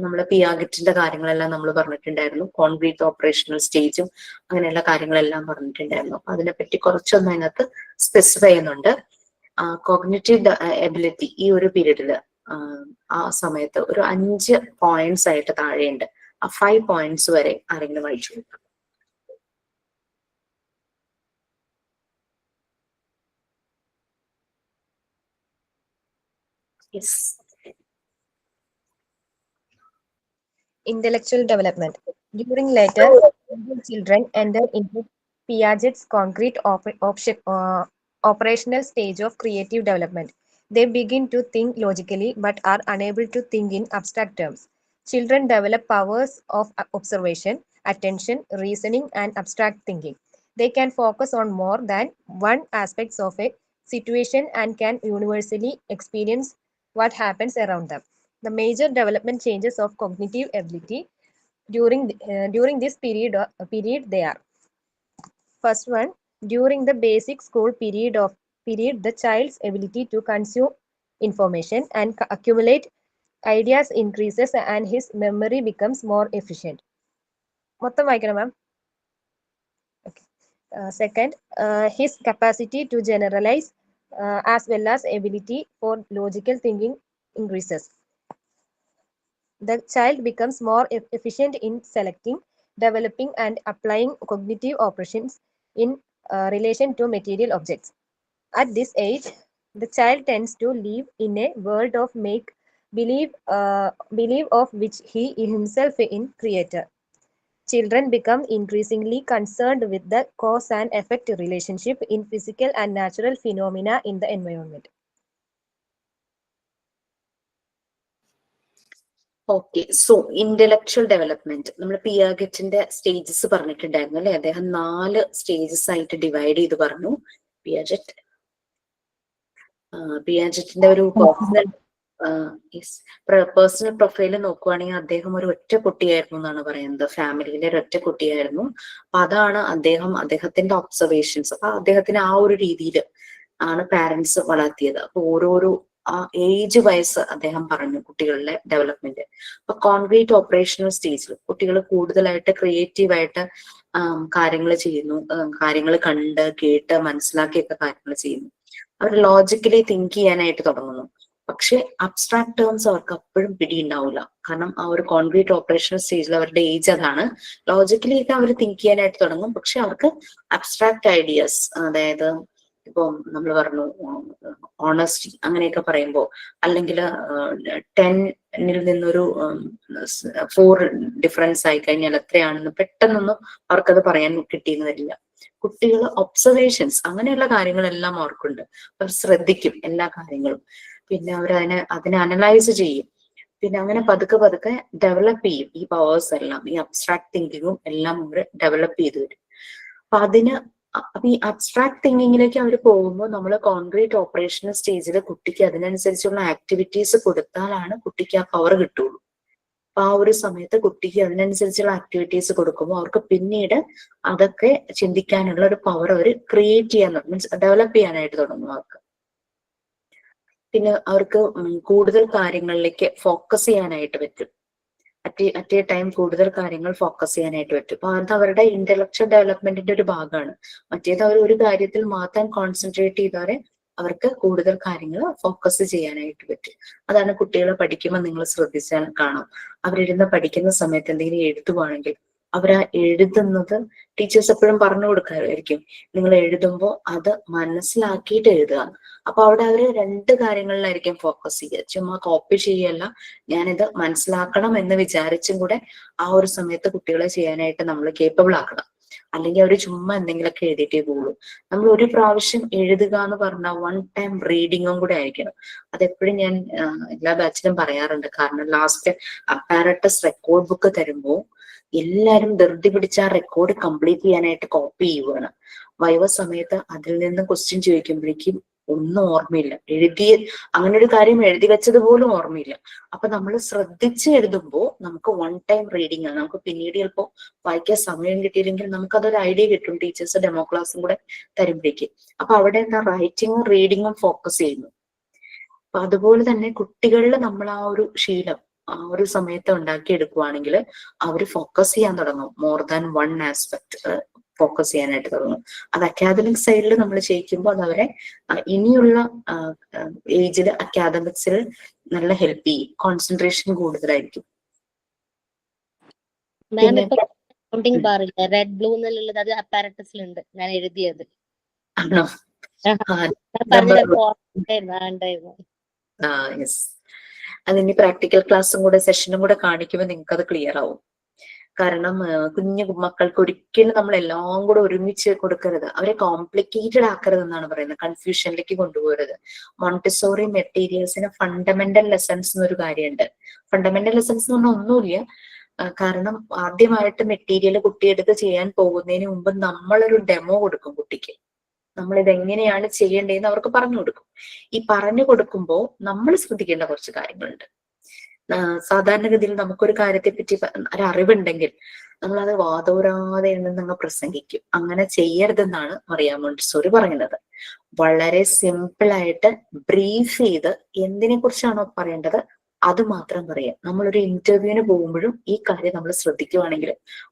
നമ്മൾ പിയാഗറ്റിന്റെ കാര്യങ്ങളെല്ലാം നമ്മൾ പറഞ്ഞിട്ടുണ്ടായിരുന്നു. കോൺക്രീറ്റ് ഓപ്പറേഷണൽ സ്റ്റേജും അങ്ങനെയുള്ള കാര്യങ്ങളെല്ലാം പറഞ്ഞിട്ടുണ്ടായിരുന്നു. അപ്പൊ അതിനെപ്പറ്റി കുറച്ചൊന്നും അതിനകത്ത് സ്പെസിഫൈ ചെയ്യുന്നുണ്ട്. കോഗ്നിറ്റീവ് എബിലിറ്റി ഈ ഒരു പീരീഡില് ആ സമയത്ത് ഒരു 5 പോയിന്റ്സ് ആയിട്ട് താഴെയുണ്ട്. ആ 5 പോയിന്റ്സ് വരെ ആരെങ്കിലും വായിച്ചു കൊടുക്കും. Yes. Intellectual development. During later, children enter into Piaget's concrete operational stage of creative development. They begin to think logically but are unable to think in abstract terms. Children develop powers of observation, attention, reasoning, and abstract thinking. They can focus on more than one aspects of a situation and can universally experience what happens around them. The major development changes of cognitive ability during this period they are: first one, during the basic school period, the child's ability to consume information and accumulate ideas increases and his memory becomes more efficient. മൊത്തം വായിക്കണം മാം. Second, his capacity to generalize as well as ability for logical thinking increases. The child becomes more efficient in selecting, developing, and applying cognitive operations in relation to material objects. At this age, the child tends to live in a world of make-believe of which he himself is creator. Children become increasingly concerned with the cause and effect relationship in physical and natural phenomena in the environment. Okay, so intellectual development നമ്മൾ പിയാഗറ്റിന്റെ സ്റ്റേജസ് പറഞ്ഞിട്ടുണ്ടായിരുന്നു അല്ലെ. അദ്ദേഹം 4 സ്റ്റേജസ് ആയിട്ട് ഡിവൈഡ് ചെയ്ത് പറഞ്ഞു. പിയാജറ്റിന്റെ ഒരു പേഴ്സണൽ പ്രൊഫൈല് നോക്കുവാണെങ്കിൽ അദ്ദേഹം ഒരു ഒറ്റ കുട്ടിയായിരുന്നു എന്നാണ് പറയുന്നത്. ഫാമിലിയിലെ ഒരു ഒറ്റ കുട്ടിയായിരുന്നു. അപ്പൊ അതാണ് അദ്ദേഹത്തിന്റെ ഒബ്സർവേഷൻസ്. അപ്പൊ അദ്ദേഹത്തിന് ആ ഒരു രീതിയിൽ ആണ് പാരന്റ്സ് വളർത്തിയത്. അപ്പൊ ഓരോരോ ആ ഏജ് വയസ്സ് അദ്ദേഹം പറഞ്ഞു കുട്ടികളുടെ ഡെവലപ്മെന്റ്. അപ്പൊ കോൺക്രീറ്റ് ഓപ്പറേഷണൽ സ്റ്റേജിൽ കുട്ടികൾ കൂടുതലായിട്ട് ക്രിയേറ്റീവായിട്ട് കാര്യങ്ങൾ ചെയ്യുന്നു, കാര്യങ്ങൾ കണ്ട് കേട്ട് മനസ്സിലാക്കിയൊക്കെ കാര്യങ്ങൾ ചെയ്യുന്നു. അവർ ലോജിക്കലി തിങ്ക് ചെയ്യാനായിട്ട് തുടങ്ങുന്നു. പക്ഷെ അബ്സ്ട്രാക്ട് ടേംസ് അവർക്ക് അപ്പോഴും പിടിയുണ്ടാവില്ല. കാരണം ആ ഒരു കോൺക്രീറ്റ് ഓപ്പറേഷണൽ സ്റ്റേജിൽ അവരുടെ ഏജ് അതാണ്. ലോജിക്കലി ഒക്കെ അവർ തിങ്ക് ചെയ്യാനായിട്ട് തുടങ്ങും. പക്ഷെ അവർക്ക് അബ്സ്ട്രാക്ട് ഐഡിയാസ്, അതായത് ഇപ്പം നമ്മൾ പറഞ്ഞു ഓണസ്റ്റി അങ്ങനെയൊക്കെ പറയുമ്പോൾ, അല്ലെങ്കിൽ 10-ൽ നിന്നൊരു 4 ഡിഫറൻസ് ആയി കഴിഞ്ഞാൽ എത്രയാണെന്ന് പെട്ടെന്നൊന്നും അവർക്കത് പറയാൻ കിട്ടിയെന്ന് വരില്ല. കുട്ടികൾ ഒബ്സർവേഷൻസ് അങ്ങനെയുള്ള കാര്യങ്ങളെല്ലാം അവർക്കുണ്ട്. അവർ ശ്രദ്ധിക്കും എല്ലാ കാര്യങ്ങളും. പിന്നെ അതിനെ അനലൈസ് ചെയ്യും. പിന്നെ അങ്ങനെ പതുക്കെ ഡെവലപ്പ് ചെയ്യും. ഈ പവേഴ്സ് എല്ലാം, ഈ അബ്സ്ട്രാക്ട് തിങ്കിങ്ങും എല്ലാം അവർ ഡെവലപ്പ് ചെയ്ത് വരും. അപ്പൊ ഈ അബ്സ്ട്രാക്ട് തിങ്കിങ്ങിലേക്ക് അവർ പോകുമ്പോൾ നമ്മൾ കോൺക്രീറ്റ് ഓപ്പറേഷണൽ സ്റ്റേജിൽ കുട്ടിക്ക് അതിനനുസരിച്ചുള്ള ആക്ടിവിറ്റീസ് കൊടുത്താലാണ് കുട്ടിക്ക് ആ പവർ കിട്ടുള്ളൂ. അപ്പൊ ആ ഒരു സമയത്ത് കുട്ടിക്ക് അതിനനുസരിച്ചുള്ള ആക്ടിവിറ്റീസ് കൊടുക്കുമ്പോൾ അവർക്ക് പിന്നീട് അതൊക്കെ ചിന്തിക്കാനുള്ള ഒരു പവർ അവർ ക്രിയേറ്റ് ചെയ്യാൻ, മീൻസ് ഡെവലപ്പ് ചെയ്യാനായിട്ട് തുടങ്ങും അവർക്ക്. പിന്നെ അവർക്ക് കൂടുതൽ കാര്യങ്ങളിലേക്ക് ഫോക്കസ് ചെയ്യാനായിട്ട് പറ്റും. അറ്റ് എ ടൈം കൂടുതൽ കാര്യങ്ങൾ ഫോക്കസ് ചെയ്യാനായിട്ട് പറ്റും. അപ്പൊ അത് അവരുടെ ഇന്റലക്ച്വൽ ഡെവലപ്മെന്റിന്റെ ഒരു ഭാഗമാണ്. മറ്റേത് അവർ ഒരു കാര്യത്തിൽ മാത്രം കോൺസെൻട്രേറ്റ് ചെയ്താലേ അവർക്ക് കൂടുതൽ കാര്യങ്ങൾ ഫോക്കസ് ചെയ്യാനായിട്ട് പറ്റും. അതാണ് കുട്ടികളെ പഠിക്കുമ്പോൾ നിങ്ങൾ ശ്രദ്ധിച്ചാൽ കാണാം. അവരിരുന്ന് പഠിക്കുന്ന സമയത്ത് എന്തെങ്കിലും എഴുതുവാണെങ്കിൽ അവരാ എഴുതുന്നത് ടീച്ചേഴ്സ് എപ്പോഴും പറഞ്ഞു കൊടുക്കാമായിരിക്കും, നിങ്ങൾ എഴുതുമ്പോൾ അത് മനസ്സിലാക്കിയിട്ട് എഴുതുക. അപ്പൊ അവിടെ അവര് 2 കാര്യങ്ങളിലായിരിക്കും ഫോക്കസ് ചെയ്യുക. ചുമ്മാ കോപ്പി ചെയ്യല്ല, ഞാനിത് മനസ്സിലാക്കണം എന്ന് വിചാരിച്ചും കൂടെ ആ ഒരു സമയത്ത് കുട്ടികളെ ചെയ്യാനായിട്ട് നമ്മൾ കേപ്പബിൾ ആക്കണം. അല്ലെങ്കിൽ അവർ ചുമ്മാ എന്തെങ്കിലുമൊക്കെ എഴുതിയിട്ടേ പോകുള്ളൂ. നമ്മൾ ഒരു പ്രാവശ്യം എഴുതുക എന്ന് പറഞ്ഞാൽ 1 ടൈം റീഡിങ്ങും കൂടെ ആയിരിക്കണം. അതെപ്പോഴും ഞാൻ എല്ലാ ബാച്ചിലും പറയാറുണ്ട്. കാരണം ലാസ്റ്റ് അപ്പാരറ്റസ് റെക്കോർഡ് ബുക്ക് തരുമ്പോൾ എല്ലാരും ധൃതി പിടിച്ച് ആ റെക്കോർഡ് കംപ്ലീറ്റ് ചെയ്യാനായിട്ട് കോപ്പി ചെയ്യുവാണ്. വൈവ സമയത്ത് അതിൽ നിന്ന് ക്വസ്റ്റ്യൻ ചോദിക്കുമ്പോഴേക്കും ഒന്നും ഓർമ്മയില്ല. അങ്ങനെ ഒരു കാര്യം എഴുതി വെച്ചത് പോലും ഓർമ്മയില്ല. അപ്പൊ നമ്മൾ ശ്രദ്ധിച്ച് എഴുതുമ്പോൾ നമുക്ക് 1 ടൈം റീഡിങ് ആണ്. നമുക്ക് പിന്നീട് ചിലപ്പോൾ വായിക്കാൻ സമയം കിട്ടിയില്ലെങ്കിൽ നമുക്ക് അതൊരു ഐഡിയ കിട്ടും, ടീച്ചേഴ്സ് ഡെമോ ക്ലാസ്സും കൂടെ തരുമ്പോഴേക്ക്. അപ്പൊ അവിടെ എന്താ റൈറ്റിങ്ങും റീഡിങ്ങും ഫോക്കസ് ചെയ്യുന്നു. അപ്പൊ അതുപോലെ തന്നെ കുട്ടികളിൽ നമ്മൾ ആ ഒരു ശീലം ആ ഒരു സമയത്ത് ഉണ്ടാക്കിയെടുക്കുവാണെങ്കിൽ അവർ ഫോക്കസ് ചെയ്യാൻ തുടങ്ങും. മോർ ദാൻ 1 ആസ്പെക്ട് ഫോക്കസ് ചെയ്യാനായിട്ട് തുടങ്ങും. അത് അക്കാദമിക് സൈഡിൽ നമ്മൾ ചെയ്യിക്കുമ്പോൾ അത് അവരെ ഇനിയുള്ള ഏജിൽ അക്കാദമിക്സിൽ നല്ല ഹെൽപ്പ് ചെയ്യും. കോൺസെൻട്രേഷൻ കൂടുതലായിരിക്കും. കൗണ്ടിങ് ബാറില്ല, റെഡ് ബ്ലൂ എന്നുള്ളത് അത് അപ്പാരറ്റസിലുണ്ട്, ഞാൻ എഴുതിയത്. ആണോ? യെസ്. അതിനി പ്രാക്ടിക്കൽ ക്ലാസ്സും കൂടെ സെഷനും കൂടെ കാണിക്കുമ്പോൾ നിങ്ങൾക്ക് അത് ക്ലിയർ ആവും. കാരണം കുഞ്ഞു മക്കൾക്ക് ഒരിക്കലും നമ്മൾ എല്ലാം കൂടെ ഒരുമിച്ച് കൊടുക്കരുത്, അവരെ കോംപ്ലിക്കേറ്റഡ് ആക്കരുത് എന്നാണ് പറയുന്നത്, കൺഫ്യൂഷനിലേക്ക് കൊണ്ടുപോകരുത്. മോണ്ടിസോറി മെറ്റീരിയൽസിന് ഫണ്ടമെന്റൽ ലെസൺസ് എന്നൊരു കാര്യമുണ്ട്. ഫണ്ടമെന്റൽ ലെസൺസ് എന്ന് പറഞ്ഞാൽ ഒന്നുമില്ല, കാരണം ആദ്യമായിട്ട് മെറ്റീരിയൽ കുട്ടിയെടുത്ത് ചെയ്യാൻ പോകുന്നതിന് മുമ്പ് നമ്മളൊരു ഡെമോ കൊടുക്കും കുട്ടിക്ക്. നമ്മൾ ഇതെങ്ങനെയാണ് ചെയ്യേണ്ടതെന്ന് അവർക്ക് പറഞ്ഞു കൊടുക്കും. ഈ പറഞ്ഞു കൊടുക്കുമ്പോൾ നമ്മൾ ശ്രദ്ധിക്കേണ്ട കുറച്ച് കാര്യങ്ങളുണ്ട്. സാധാരണഗതിയിൽ നമുക്കൊരു കാര്യത്തെ പറ്റി ഒരറിവുണ്ടെങ്കിൽ നമ്മളത് വാതോരാതെ നിന്ന് പ്രസംഗിക്കും. അങ്ങനെ ചെയ്യരുതെന്നാണ് മറിയ മോണ്ടിസോറി പറയുന്നത്. വളരെ സിമ്പിൾ ആയിട്ട് ബ്രീഫ് ചെയ്ത് എന്തിനെ കുറിച്ചാണോ പറയേണ്ടത് അത് മാത്രം പറയാം. നമ്മളൊരു ഇന്റർവ്യൂവിന് പോകുമ്പോഴും ഈ കാര്യം നമ്മൾ ശ്രദ്ധിക്കുവാണെങ്കിൽ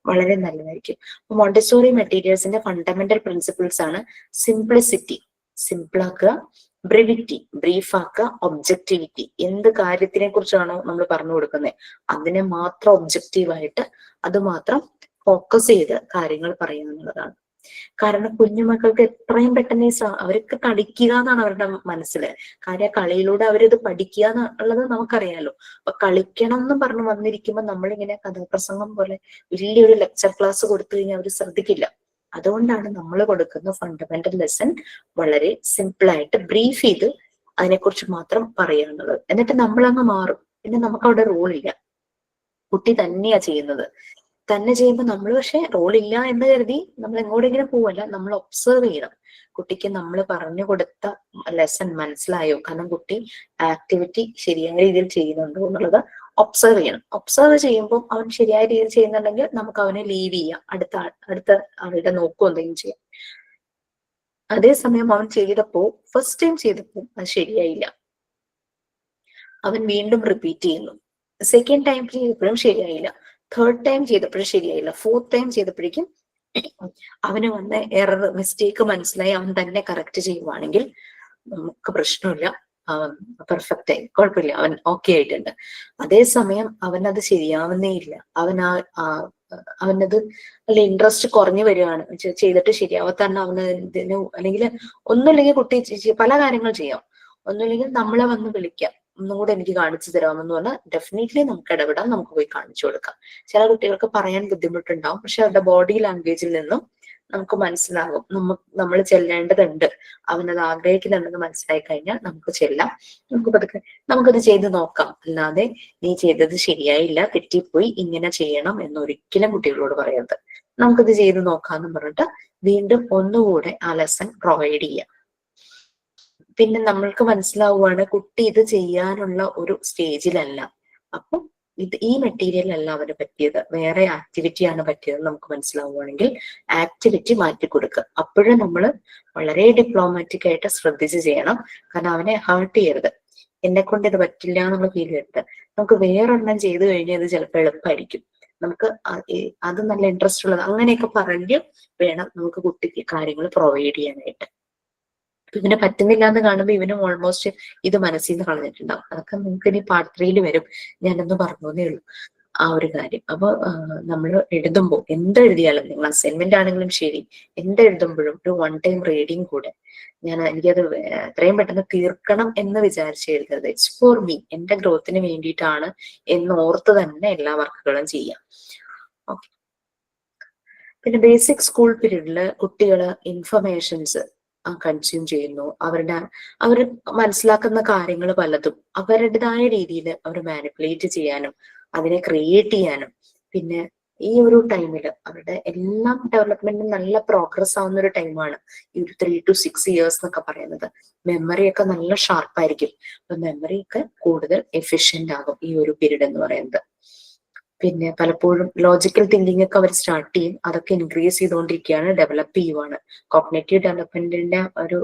വളരെ നല്ലതായിരിക്കും. അപ്പൊ മോണ്ടിസോറി മെറ്റീരിയൽസിന്റെ ഫണ്ടമെന്റൽ പ്രിൻസിപ്പിൾസ് ആണ് സിംപ്ലിസിറ്റി, സിമ്പിളാക്കുക, ബ്രിവിറ്റി, ബ്രീഫ് ആക്കുക, ഒബ്ജക്ടിവിറ്റി. എന്ത് കാര്യത്തിനെ കുറിച്ചാണോ നമ്മൾ പറഞ്ഞു കൊടുക്കുന്നത് അതിനെ മാത്രം ഒബ്ജക്റ്റീവായിട്ട് അത് മാത്രം ഫോക്കസ് ചെയ്ത് കാര്യങ്ങൾ പറയുക എന്നുള്ളതാണ്. കാരണം കുഞ്ഞുമക്കൾക്ക് എത്രയും പെട്ടെന്ന് അവർക്ക് കളിക്കുക എന്നാണ് അവരുടെ മനസ്സില്. കാര്യം കളിയിലൂടെ അവരിത് പഠിക്കുക എന്നുള്ളത് നമുക്കറിയാലോ. അപ്പൊ കളിക്കണം എന്ന് പറഞ്ഞു വന്നിരിക്കുമ്പോൾ നമ്മളിങ്ങനെ കഥാപ്രസംഗം പോലെ വലിയൊരു ലെക്ചർ ക്ലാസ് കൊടുത്തു കഴിഞ്ഞാൽ അവർ ശ്രദ്ധിക്കില്ല. അതുകൊണ്ടാണ് നമ്മൾ കൊടുക്കുന്ന ഫണ്ടമെന്റൽ ലെസൺ വളരെ സിമ്പിൾ ആയിട്ട് ബ്രീഫ് ചെയ്ത് അതിനെക്കുറിച്ച് മാത്രം പറയാനുള്ളത്. എന്നിട്ട് നമ്മളങ്ങ് മാറും. പിന്നെ നമുക്ക് അവിടെ റോളില്ല, കുട്ടി തന്നെയാ ചെയ്യുന്നത്. തന്നെ ചെയ്യുമ്പോൾ നമ്മൾ പക്ഷെ റോളില്ല എന്ന് കരുതി നമ്മൾ എങ്ങോട്ടെങ്കിലും പോവല്ല, നമ്മൾ ഒബ്സർവ് ചെയ്യണം. കുട്ടിക്ക് നമ്മൾ പറഞ്ഞു കൊടുത്ത ലെസൺ മനസ്സിലായോ? കാരണം കുട്ടി ആക്ടിവിറ്റി ശരിയായ രീതിയിൽ ചെയ്യുന്നുണ്ടോ എന്നുള്ളത് ഒബ്സർവ് ചെയ്യണം. ഒബ്സർവ് ചെയ്യുമ്പോൾ അവൻ ശരിയായ രീതിയിൽ ചെയ്യുന്നുണ്ടെങ്കിൽ നമുക്ക് അവനെ ലീവ് ചെയ്യാം, അടുത്ത ആളുടെ നോക്കോ എന്തെങ്കിലും ചെയ്യാം. അതേസമയം അവൻ ചെയ്തപ്പോ ഫസ്റ്റ് ടൈം ചെയ്തപ്പോ അത് ശരിയായില്ല, അവൻ വീണ്ടും റിപ്പീറ്റ് ചെയ്യുന്നു. സെക്കൻഡ് ടൈം ചെയ്തപ്പോഴും ശരിയായില്ല, തേർഡ് ടൈം ചെയ്തപ്പോഴും ശരിയായില്ല, ഫോർത്ത് ടൈം ചെയ്തപ്പോഴേക്കും അവന് വന്ന എറർ മിസ്റ്റേക്ക് മനസ്സിലായി അവൻ തന്നെ കറക്റ്റ് ചെയ്യുവാണെങ്കിൽ നമുക്ക് പ്രശ്നമില്ല, പെർഫെക്റ്റ് ആയി, കുഴപ്പമില്ല, അവൻ ഓക്കെ ആയിട്ടുണ്ട്. അതേസമയം അവനത് ശരിയാവുന്നേ ഇല്ല, അവനത് അല്ല ഇൻട്രസ്റ്റ് കുറഞ്ഞു വരികയാണ്, ചെയ്തിട്ട് ശരിയാവത്താണ് അവന് ഇതിന്. അല്ലെങ്കിൽ ഒന്നുമില്ലെങ്കിൽ കുട്ടി പല കാര്യങ്ങൾ ചെയ്യാം, ഒന്നുമില്ലെങ്കിൽ നമ്മളെ വന്ന് വിളിക്കാം, ഒന്നും കൂടെ എനിക്ക് കാണിച്ചു തരാമെന്ന് പറഞ്ഞാൽ ഡെഫിനറ്റ്ലി നമുക്ക് ഇടപെടാം, നമുക്ക് പോയി കാണിച്ചു കൊടുക്കാം. ചില കുട്ടികൾക്ക് പറയാൻ ബുദ്ധിമുട്ടുണ്ടാവും, പക്ഷെ അവരുടെ ബോഡി ലാംഗ്വേജിൽ നിന്നും നമുക്ക് മനസ്സിലാകും നമ്മൾ ചെല്ലേണ്ടതുണ്ട്, അവനത് ആഗ്രഹിക്കുന്നുണ്ടെന്ന് മനസ്സിലായി കഴിഞ്ഞാൽ നമുക്ക് ചെല്ലാം, നമുക്ക് പതുക്കെ നമുക്കത് ചെയ്ത് നോക്കാം. അല്ലാതെ നീ ചെയ്തത് ശരിയായില്ല, തെറ്റിപ്പോയി, ഇങ്ങനെ ചെയ്യണം എന്നൊരിക്കലും കുട്ടികളോട് പറയരുത്. നമുക്കത് ചെയ്ത് നോക്കാന്ന് പറഞ്ഞിട്ട് വീണ്ടും ഒന്നുകൂടെ ആ ലെസൺ പ്രൊവൈഡ് ചെയ്യാം. പിന്നെ നമ്മൾക്ക് മനസ്സിലാവുകയാണ് കുട്ടി ഇത് ചെയ്യാനുള്ള ഒരു സ്റ്റേജിലല്ല, അപ്പൊ ഈ മെറ്റീരിയൽ അല്ല അവന് പറ്റിയത്, വേറെ ആക്ടിവിറ്റിയാണ് പറ്റിയത് നമുക്ക് മനസ്സിലാവുകയാണെങ്കിൽ ആക്ടിവിറ്റി മാറ്റി കൊടുക്കുക. അപ്പോഴും നമ്മൾ വളരെ ഡിപ്ലോമാറ്റിക് ആയിട്ട് ശ്രദ്ധിച്ച് ചെയ്യണം. കാരണം അവനെ ഹേർട്ട് ചെയ്യരുത്. എന്നെ കൊണ്ട് ഇത് പറ്റില്ല എന്നുള്ള ഫീൽ ചെയ്യരുത്. നമുക്ക് വേറൊരെണ്ണം ചെയ്തു കഴിഞ്ഞാൽ ഇത് ചിലപ്പോൾ എളുപ്പമായിരിക്കും, നമുക്ക് അത് നല്ല ഇൻട്രസ്റ്റ് ഉള്ളത്, അങ്ങനെയൊക്കെ പറഞ്ഞ് വേണം നമുക്ക് കുട്ടിക്ക് കാര്യങ്ങൾ പ്രൊവൈഡ് ചെയ്യാനായിട്ട്. ഇവന് പറ്റുന്നില്ല എന്ന് കാണുമ്പോൾ ഇവനും ഓൾമോസ്റ്റ് ഇത് മനസ്സിൽ നിന്ന് കളഞ്ഞിട്ടുണ്ടാവും. അതൊക്കെ നിങ്ങൾക്ക് ഇനി പാർട്ട് 3 വരും, ഞാനൊന്ന് പറഞ്ഞേ ഉള്ളൂ ആ ഒരു കാര്യം. അപ്പൊ നമ്മൾ എഴുതുമ്പോൾ എന്തെഴുതിയാലും, നിങ്ങൾ അസൈൻമെന്റ് ആണെങ്കിലും ശരി, എന്തെഴുതുമ്പോഴും ഒരു 1 ടൈം റീഡിങ് കൂടെ എനിക്കത് എത്രയും പെട്ടെന്ന് തീർക്കണം എന്ന് വിചാരിച്ച് എഴുതരുത്. ഇറ്റ്സ് ഫോർ മീ, എന്റെ ഗ്രോത്തിന് വേണ്ടിയിട്ടാണ് എന്ന് ഓർത്ത് തന്നെ എല്ലാ വർക്കുകളും ചെയ്യാം. ഓക്കെ. പിന്നെ ബേസിക് സ്കൂൾ പീരീഡില് കുട്ടികള് ഇൻഫർമേഷൻസ് കൺസ്യൂം ചെയ്യുന്നു. അവർ മനസ്സിലാക്കുന്ന കാര്യങ്ങൾ പലതും അവരുടേതായ രീതിയിൽ അവർ മാനിപ്പുലേറ്റ് ചെയ്യാനും അതിനെ ക്രിയേറ്റ് ചെയ്യാനും, പിന്നെ ഈ ഒരു ടൈമിൽ അവരുടെ എല്ലാം ഡെവലപ്മെന്റും നല്ല പ്രോഗ്രസ് ആവുന്ന ഒരു ടൈമാണ് ഈ ഒരു 3 to 6 years എന്നൊക്കെ പറയുന്നത്. മെമ്മറി ഒക്കെ നല്ല ഷാർപ്പായിരിക്കും. അപ്പൊ മെമ്മറി ഒക്കെ കൂടുതൽ എഫിഷ്യന്റ് ആകും ഈ ഒരു പീരീഡ് എന്ന് പറയുന്നത്. പിന്നെ പലപ്പോഴും ലോജിക്കൽ തിങ്കിങ് ഒക്കെ അവർ സ്റ്റാർട്ട് ചെയ്യും, അതൊക്കെ ഇൻക്രീസ് ചെയ്തുകൊണ്ടിരിക്കുകയാണ്, ഡെവലപ്പ് ചെയ്യുവാണ്. കോഗ്നിറ്റീവ് ഡെവലപ്മെന്റിന്റെ ഒരു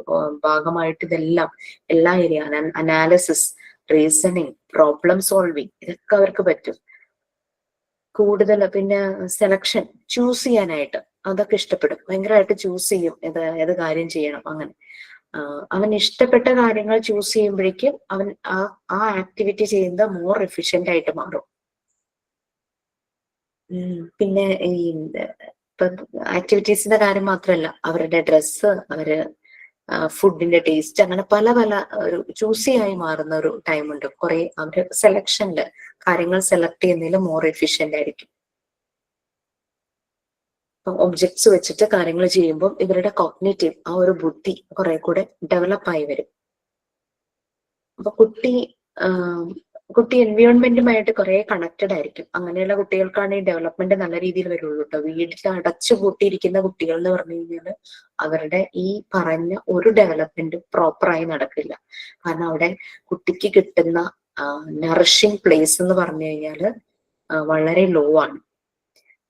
ഭാഗമായിട്ട് ഇതെല്ലാം എല്ലാ area analysis, reasoning, problem solving, ഇതൊക്കെ അവർക്ക് പറ്റും കൂടുതൽ. പിന്നെ സെലക്ഷൻ, ചൂസ് ചെയ്യാനായിട്ട് അതൊക്കെ ഇഷ്ടപ്പെടും, ഭയങ്കരമായിട്ട് ചൂസ് ചെയ്യും ഏത് കാര്യം ചെയ്യണം. അങ്ങനെ അവൻ ഇഷ്ടപ്പെട്ട കാര്യങ്ങൾ ചൂസ് ചെയ്യുമ്പോഴേക്കും അവൻ ആ ആക്ടിവിറ്റി ചെയ്യുന്നത് മോർ എഫിഷ്യന്റ് ആയിട്ട് മാറും. പിന്നെ ഈ ആക്ടിവിറ്റീസിന്റെ കാര്യം മാത്രമല്ല, അവരുടെ ഡ്രസ്സ്, ഫുഡിന്റെ ടേസ്റ്റ്, അങ്ങനെ പല ഒരു ചൂസിയായി മാറുന്ന ഒരു ടൈമുണ്ട്. കുറെ അവര് സെലക്ഷനില് കാര്യങ്ങൾ സെലക്ട് ചെയ്യുന്നതിൽ മോർ എഫിഷ്യന്റ് ആയിരിക്കും. ഒബ്ജക്ട്സ് വെച്ചിട്ട് കാര്യങ്ങൾ ചെയ്യുമ്പോൾ ഇവരുടെ കോഗ്നേറ്റീവ് ആ ഒരു ബുദ്ധി കുറെ കൂടെ ഡെവലപ്പായി വരും. അപ്പൊ കുട്ടി എൻവയോൺമെന്റുമായിട്ട് കുറെ കണക്റ്റഡ് ആയിരിക്കും. അങ്ങനെയുള്ള കുട്ടികൾക്കാണ് ഈ ഡെവലപ്മെന്റ് നല്ല രീതിയിൽ വരുള്ളൂ കേട്ടോ. വീട്ടിൽ അടച്ചു പൂട്ടിയിരിക്കുന്ന കുട്ടികൾ എന്ന് പറഞ്ഞു കഴിഞ്ഞാൽ അവരുടെ ഈ പറഞ്ഞ ഒരു ഡെവലപ്മെന്റും പ്രോപ്പറായി നടക്കില്ല. കാരണം അവിടെ കുട്ടിക്ക് കിട്ടുന്ന നറിഷിങ് പ്ലേസ് എന്ന് പറഞ്ഞു കഴിഞ്ഞാല് വളരെ ലോ ആണ്.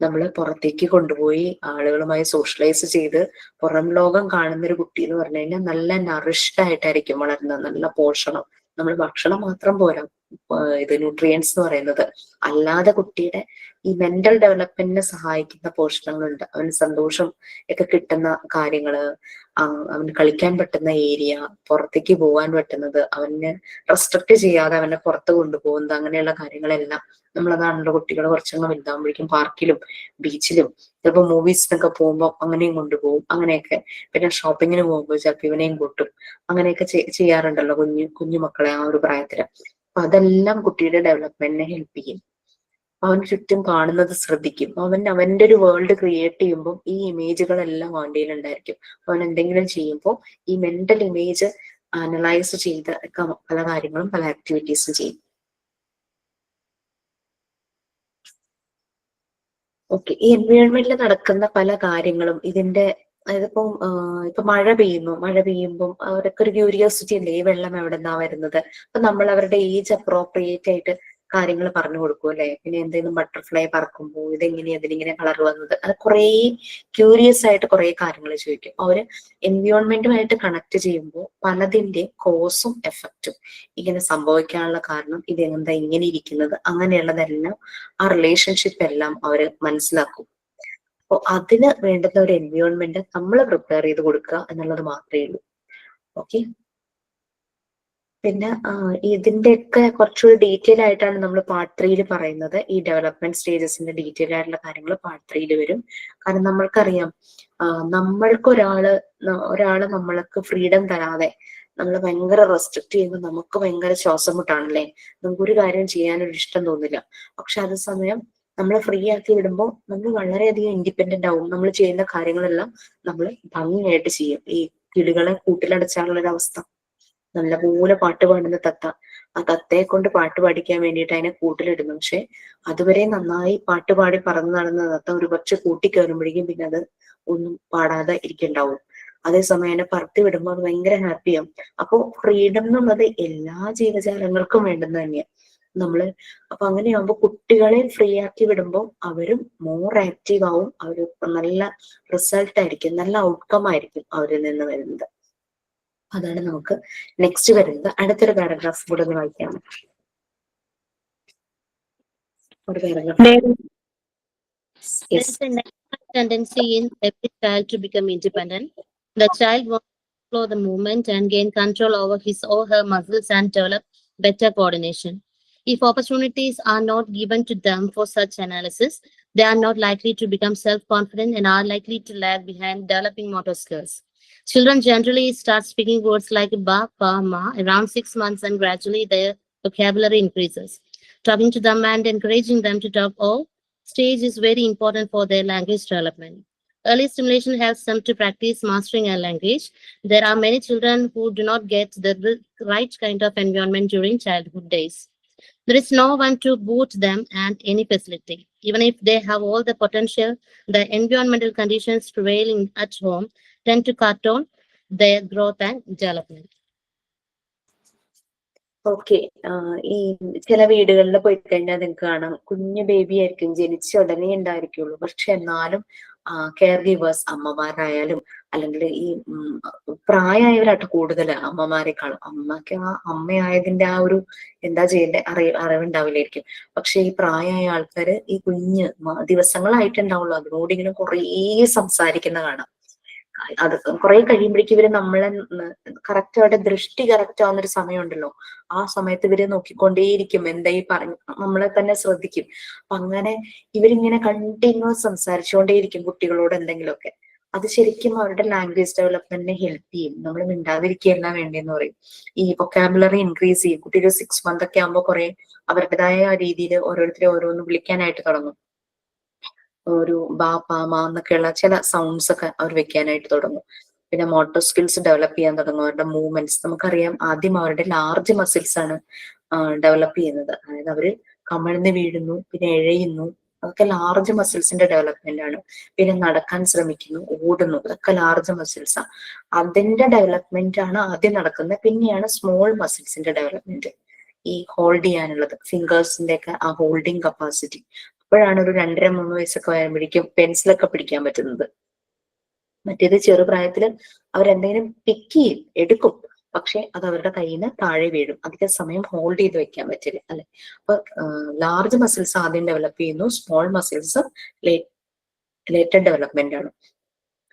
നമ്മൾ പുറത്തേക്ക് കൊണ്ടുപോയി ആളുകളുമായി സോഷ്യലൈസ് ചെയ്ത് പുറം ലോകം കാണുന്ന ഒരു കുട്ടി എന്ന് പറഞ്ഞു കഴിഞ്ഞാൽ നല്ല നറിഷ്ഡ് ആയിട്ടായിരിക്കും വളരുന്നത്. നല്ല പോഷണം, നമ്മൾ ഭക്ഷണം മാത്രം പോരാ, ഇത് ന്യൂട്രിയൻസ് എന്ന് പറയുന്നത് അല്ലാതെ കുട്ടിയുടെ ഈ മെന്റൽ ഡെവലപ്മെന്റിനെ സഹായിക്കുന്ന പോഷണങ്ങളുണ്ട്. അവന് സന്തോഷം ഒക്കെ കിട്ടുന്ന കാര്യങ്ങള്, അവന് കളിക്കാൻ പറ്റുന്ന ഏരിയ, പുറത്തേക്ക് പോകാൻ പറ്റുന്നത്, അവന് റെസ്ട്രിക്ട് ചെയ്യാതെ അവനെ പുറത്ത് കൊണ്ടുപോകുന്നത്, അങ്ങനെയുള്ള കാര്യങ്ങളെല്ലാം നമ്മളതാണല്ലോ കുട്ടികൾ കുറച്ചങ്ങ് വലുതാകുമ്പോഴേക്കും പാർക്കിലും ബീച്ചിലും ചിലപ്പോൾ മൂവീസിനൊക്കെ പോകുമ്പോൾ അങ്ങനെയും കൊണ്ടുപോകും. അങ്ങനെയൊക്കെ പിന്നെ ഷോപ്പിങ്ങിന് പോകുമ്പോൾ ചിലപ്പോൾ ഇവനെയും കൂട്ടും. അങ്ങനെയൊക്കെ ചെയ്യാറുണ്ടല്ലോ കുഞ്ഞു മക്കളെ ആ ഒരു പ്രായത്തില്. അപ്പൊ അതെല്ലാം കുട്ടിയുടെ ഡെവലപ്മെന്റിനെ ഹെൽപ്പ് ചെയ്യും. അവൻ ചുറ്റും കാണുന്നത് ശ്രദ്ധിക്കും. അവന്റെ ഒരു വേൾഡ് ക്രിയേറ്റ് ചെയ്യുമ്പോൾ ഈ ഇമേജുകളെല്ലാം അവൻ്റെ ഉണ്ടായിരിക്കും. അവൻ എന്തെങ്കിലും ചെയ്യുമ്പോൾ ഈ മെന്റൽ ഇമേജ് അനലൈസ് ചെയ്ത് പല കാര്യങ്ങളും പല ആക്ടിവിറ്റീസും ചെയ്യും. ഓക്കെ, ഈ എൻവയോൺമെന്റിൽ നടക്കുന്ന പല കാര്യങ്ങളും ഇതിന്റെ ഇപ്പൊ മഴ പെയ്യുമ്പോൾ അവരൊക്കെ ഒരു ക്യൂരിയോസിറ്റി അല്ലേ, ഈ വെള്ളം എവിടെ നിന്നാ വരുന്നത്. അപ്പൊ നമ്മൾ അവരുടെ ഏജ് അപ്രോപ്രിയേറ്റ് ആയിട്ട് കാര്യങ്ങൾ പറഞ്ഞു കൊടുക്കും അല്ലെ. പിന്നെ എന്തെങ്കിലും ബട്ടർഫ്ലൈ പറക്കുമ്പോൾ അതിനിങ്ങനെ കളർ വന്നത്, അത് കുറേ ക്യൂരിയസ് ആയിട്ട് കുറെ കാര്യങ്ങൾ ചോദിക്കും. അവര് എൻവയോൺമെന്റുമായിട്ട് കണക്ട് ചെയ്യുമ്പോൾ പലതിന്റെ കോസും എഫക്റ്റും ഇങ്ങനെ സംഭവിക്കാനുള്ള കാരണം ഇതെന്താ ഇങ്ങനെ ഇരിക്കുന്നത് അങ്ങനെയുള്ളതെല്ലാം ആ റിലേഷൻഷിപ്പ് എല്ലാം അവര് മനസ്സിലാക്കും. അപ്പോൾ അതിന് വേണ്ടുന്ന ഒരു എൻവയോൺമെന്റ് നമ്മൾ പ്രിപ്പയർ ചെയ്ത് കൊടുക്കുക എന്നുള്ളത് മാത്രമേ ഉള്ളൂ. ഓക്കെ, പിന്നെ ഇതിന്റെയൊക്കെ കുറച്ചുകൂടി ഡീറ്റെയിൽ ആയിട്ടാണ് നമ്മൾ പാർട്ട് 3 പറയുന്നത്. ഈ ഡെവലപ്മെന്റ് സ്റ്റേജസിന്റെ ഡീറ്റെയിൽ ആയിട്ടുള്ള കാര്യങ്ങൾ പാർട്ട് 3 വരും. കാരണം നമ്മൾക്കറിയാം, ഒരാള് നമ്മൾക്ക് ഫ്രീഡം തരാതെ നമ്മൾ ഭയങ്കര റെസ്ട്രിക്ട് ചെയ്യുമ്പോൾ നമുക്ക് ഭയങ്കര ശ്വാസം മുട്ടാണല്ലേ. നമുക്കൊരു കാര്യം ചെയ്യാനൊരു ഇഷ്ടം തോന്നില്ല. പക്ഷെ അതേ സമയം നമ്മൾ ഫ്രീ ആക്കി വിടുമ്പോൾ നമ്മൾ വളരെയധികം ഇൻഡിപെൻഡന്റ് ആവും. നമ്മൾ ചെയ്യുന്ന കാര്യങ്ങളെല്ലാം നമ്മൾ ഭംഗിയായിട്ട് ചെയ്യും. ഈ കിളികളെ കൂട്ടിലടച്ചാലുള്ള ഒരു അവസ്ഥ, നല്ലപോലെ പാട്ട് പാടുന്ന ആ തത്തയെ കൊണ്ട് പാട്ട് പാടിക്കാൻ വേണ്ടിയിട്ട് അതിനെ കൂട്ടിലിടുന്നു. പക്ഷെ അതുവരെ നന്നായി പാട്ട് പാടി പറന്ന് നടന്ന തത്ത ഒരു പക്ഷെ കൂട്ടി കയറുമ്പോഴേക്കും പിന്നെ അത് ഒന്നും പാടാതെ ഇരിക്കണ്ടാവും. അതേസമയം അതിനെ പറത്തി വിടുമ്പോൾ അത് ഭയങ്കര ഹാപ്പിയാവും. അപ്പോ ഫ്രീഡം എന്നുള്ളത് എല്ലാ ജീവജാലങ്ങൾക്കും വേണ്ടുന്ന തന്നെയാണ്. അപ്പൊ അങ്ങനെയാകുമ്പോൾ കുട്ടികളെ ഫ്രീ ആക്കി വിടുമ്പോൾ അവരും മോർ ആക്റ്റീവ് ആവും. അവര് നല്ല റിസൾട്ട് ആയിരിക്കും, നല്ല ഔട്ട്കം ആയിരിക്കും അവരിൽ നിന്ന് വരുന്നത്. അതാണ് നമുക്ക് നെക്സ്റ്റ് വരുന്നത്. അടുത്തൊരു പാരഗ്രാഫ് കൂടെ ഒന്ന് വായിക്കാം. ഒരു paragraph. There is a natural tendency in every child to become independent. The child wants to explore the movement and gain control over his or her muscles and develop better coordination. If opportunities are not given to them for such analysis, they are not likely to become self-confident and are likely to lag behind developing motor skills. Children generally start speaking words like ba, pa, ma around 6 months, and gradually their vocabulary increases. Talking to them and encouraging them to talk all stage is very important for their language development. Early stimulation helps them to practice mastering a language. There are many children who do not get the right kind of environment during childhood days. There is no one to boot them and any facility. Even if they have all the potential, the environmental conditions prevailing at home tend to cut down their growth and development. Okay, ഈ ചില വീടുകളിൽ പോയി കഴിഞ്ഞാൽ നിങ്ങൾക്ക് കാണാം, കുഞ്ഞു ബേബി ആയിരിക്കും, ജനിച്ച ഉടനെ ഉണ്ടായിരിക്കുള്ളൂ. പക്ഷെ എന്നാലും കെയർ ഗീവേഴ്സ്, അമ്മമാരായാലും അല്ലെങ്കിൽ ഈ പ്രായമായവരായിട്ട് കൂടുതൽ അമ്മമാരെക്കാളും, അമ്മയ്ക്ക് അമ്മയായതിന്റെ ആ ഒരു എന്താ ചെയ്യേണ്ട അറിവുണ്ടാവില്ലായിരിക്കും. പക്ഷെ ഈ പ്രായമായ ആൾക്കാര് ഈ കുഞ്ഞ് ദിവസങ്ങളായിട്ടുണ്ടാവുള്ളൂ, അതിനോട് ഇങ്ങനെ കുറേ സംസാരിക്കുന്ന കാണാം. അത് കുറെ കഴിയുമ്പോഴേക്കും ഇവര് നമ്മളെ കറക്റ്റ് അവരുടെ ദൃഷ്ടി കറക്റ്റ് ആവുന്നൊരു സമയമുണ്ടല്ലോ, ആ സമയത്ത് ഇവര് നോക്കിക്കൊണ്ടേയിരിക്കും, എന്താ ഈ നമ്മളെ തന്നെ ശ്രദ്ധിക്കും. അപ്പൊ അങ്ങനെ ഇവരിങ്ങനെ കണ്ടിന്യൂസ് സംസാരിച്ചുകൊണ്ടേയിരിക്കും കുട്ടികളോട് എന്തെങ്കിലുമൊക്കെ. അത് ശരിക്കും അവരുടെ ലാംഗ്വേജ് ഡെവലപ്മെന്റിനെ ഹെൽപ്പ് ചെയ്യും. നമ്മൾ മിണ്ടാതിരിക്കുകയല്ല വേണ്ടെന്ന് പറയും. ഈ വൊക്കാബുലറി ഇൻക്രീസ് ചെയ്യും. കുട്ടികൾ 6 months ഒക്കെ ആകുമ്പോൾ കുറെ അവരുടേതായ രീതിയിൽ ഓരോരുത്തരെ ഓരോന്ന് വിളിക്കാനായിട്ട് തുടങ്ങും. ഒരു ബാ പാ മാ എന്നൊക്കെയുള്ള ചില സൗണ്ട്സ് ഒക്കെ അവർ വെക്കാനായിട്ട് തുടങ്ങും. പിന്നെ മോട്ടോർ സ്കിൽസ് ഡെവലപ്പ് ചെയ്യാൻ തുടങ്ങും. അവരുടെ മൂവ്മെന്റ്സ് നമുക്കറിയാം, ആദ്യം അവരുടെ ലാർജ് മസിൽസ് ആണ് ഡെവലപ്പ് ചെയ്യുന്നത്. അതായത് അവര് കമിഴ്ന്ന് വീഴുന്നു, പിന്നെ എഴയുന്നു, അതൊക്കെ ലാർജ് മസിൽസിന്റെ ഡെവലപ്മെന്റ് ആണ്. പിന്നെ നടക്കാൻ ശ്രമിക്കുന്നു, ഓടുന്നു, അതൊക്കെ ലാർജ് മസിൽസ് ആണ്. അതിന്റെ ഡെവലപ്മെന്റ് ആണ് ആദ്യം നടക്കുന്നത്. പിന്നെയാണ് സ്മോൾ മസിൽസിന്റെ ഡെവലപ്മെന്റ്, ഈ ഹോൾഡ് ചെയ്യാനുള്ളത്, ഫിംഗേഴ്സിന്റെ ഒക്കെ ആ ഹോൾഡിങ് കപ്പാസിറ്റി. അപ്പോഴാണ് ഒരു 2.5-3 വയസ്സൊക്കെ വരുമ്പോഴേക്കും പെൻസിലൊക്കെ പിടിക്കാൻ പറ്റുന്നത്. മറ്റേത് ചെറുപ്രായത്തില് അവരെന്തെങ്കിലും പിക്ക് ചെയ്യും, എടുക്കും, പക്ഷെ അത് അവരുടെ കയ്യിൽ നിന്ന് താഴെ വീഴും, അധിക സമയം ഹോൾഡ് ചെയ്ത് വെക്കാൻ പറ്റില്ല, അല്ലെ? അപ്പൊ ലാർജ് മസിൽസ് ആദ്യം ഡെവലപ്പ് ചെയ്യുന്നു, സ്മോൾ മസിൽസ് ലേറ്റർ ഡെവലപ്മെന്റ് ആണ്.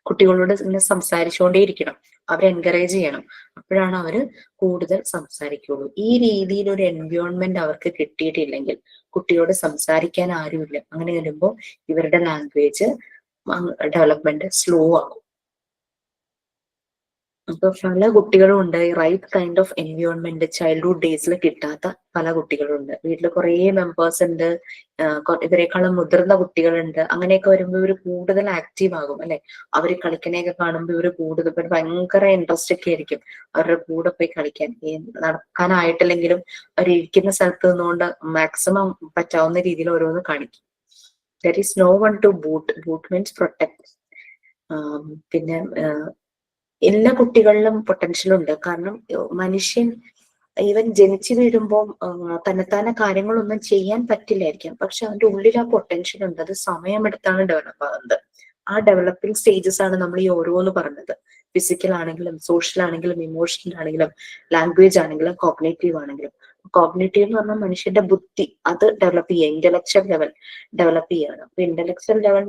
കുട്ടികളോട് ഇങ്ങനെ സംസാരിച്ചുകൊണ്ടേയിരിക്കണം, അവരെ എൻകറേജ് ചെയ്യണം, അപ്പോഴാണ് അവര് കൂടുതൽ സംസാരിക്കുള്ളൂ. ഈ രീതിയിൽ ഒരു എൻവയോൺമെന്റ് അവർക്ക് കിട്ടിയിട്ടില്ലെങ്കിൽ കുട്ടിയോട് സംസാരിക്കാൻ ആരുമില്ല. അങ്ങനെ വരുമ്പോൾ ഇവരുടെ ലാംഗ്വേജ് ഡെവലപ്മെന്റ് സ്ലോ ആകും. അപ്പൊ പല കുട്ടികളും ഉണ്ട് ഈ right kind of environment childhood ഡേയ്സിൽ കിട്ടാത്ത പല കുട്ടികളുണ്ട്. വീട്ടിൽ കുറെ മെമ്പേഴ്സ് ഉണ്ട്, ഇവരെക്കാളും മുതിർന്ന കുട്ടികളുണ്ട്. അങ്ങനെയൊക്കെ വരുമ്പോൾ ഇവർ കൂടുതൽ ആക്റ്റീവ് ആകും, അല്ലെ? അവർ കളിക്കണയൊക്കെ കാണുമ്പോൾ ഇവർ കൂടുതൽ ഭയങ്കര ഇൻട്രസ്റ്റ് ഒക്കെ ആയിരിക്കും അവരുടെ കൂടെ പോയി കളിക്കാൻ. നടക്കാനായിട്ടില്ലെങ്കിലും അവർ ഇരിക്കുന്ന സ്ഥലത്ത് നിന്നുകൊണ്ട് മാക്സിമം പറ്റാവുന്ന രീതിയിൽ ഓരോന്ന് കാണിക്കും. There is no one to boot. Boot means protect. പിന്നെ എല്ലാ കുട്ടികളിലും പൊട്ടൻഷ്യൽ ഉണ്ട്. കാരണം മനുഷ്യൻ ഈവൻ ജനിച്ചു വീഴുമ്പോൾ തന്നെത്താനെ കാര്യങ്ങളൊന്നും ചെയ്യാൻ പറ്റില്ലായിരിക്കാം, പക്ഷെ അവന്റെ ഉള്ളിൽ ആ പൊട്ടൻഷ്യൽ ഉണ്ട്. അത് സമയമെടുത്താണ് ഡെവലപ്പ് ആകുന്നത്. ആ ഡെവലപ്പിംഗ് സ്റ്റേജസ് ആണ് നമ്മൾ ഈ ഓരോന്ന് പറഞ്ഞത്. ഫിസിക്കൽ ആണെങ്കിലും, സോഷ്യൽ ആണെങ്കിലും, ഇമോഷണൽ ആണെങ്കിലും, ലാംഗ്വേജ് ആണെങ്കിലും, കോഗ്നേറ്റീവ് ആണെങ്കിലും. കോഗ്നേറ്റീവ് എന്ന് പറഞ്ഞാൽ മനുഷ്യന്റെ ബുദ്ധി, അത് ഡെവലപ്പ് ചെയ്യുക, ഇന്റലക്ച്വൽ ലെവൽ ഡെവലപ്പ് ചെയ്യുകയാണ്. അപ്പൊ ഇന്റലക്ച്വൽ ലെവൽ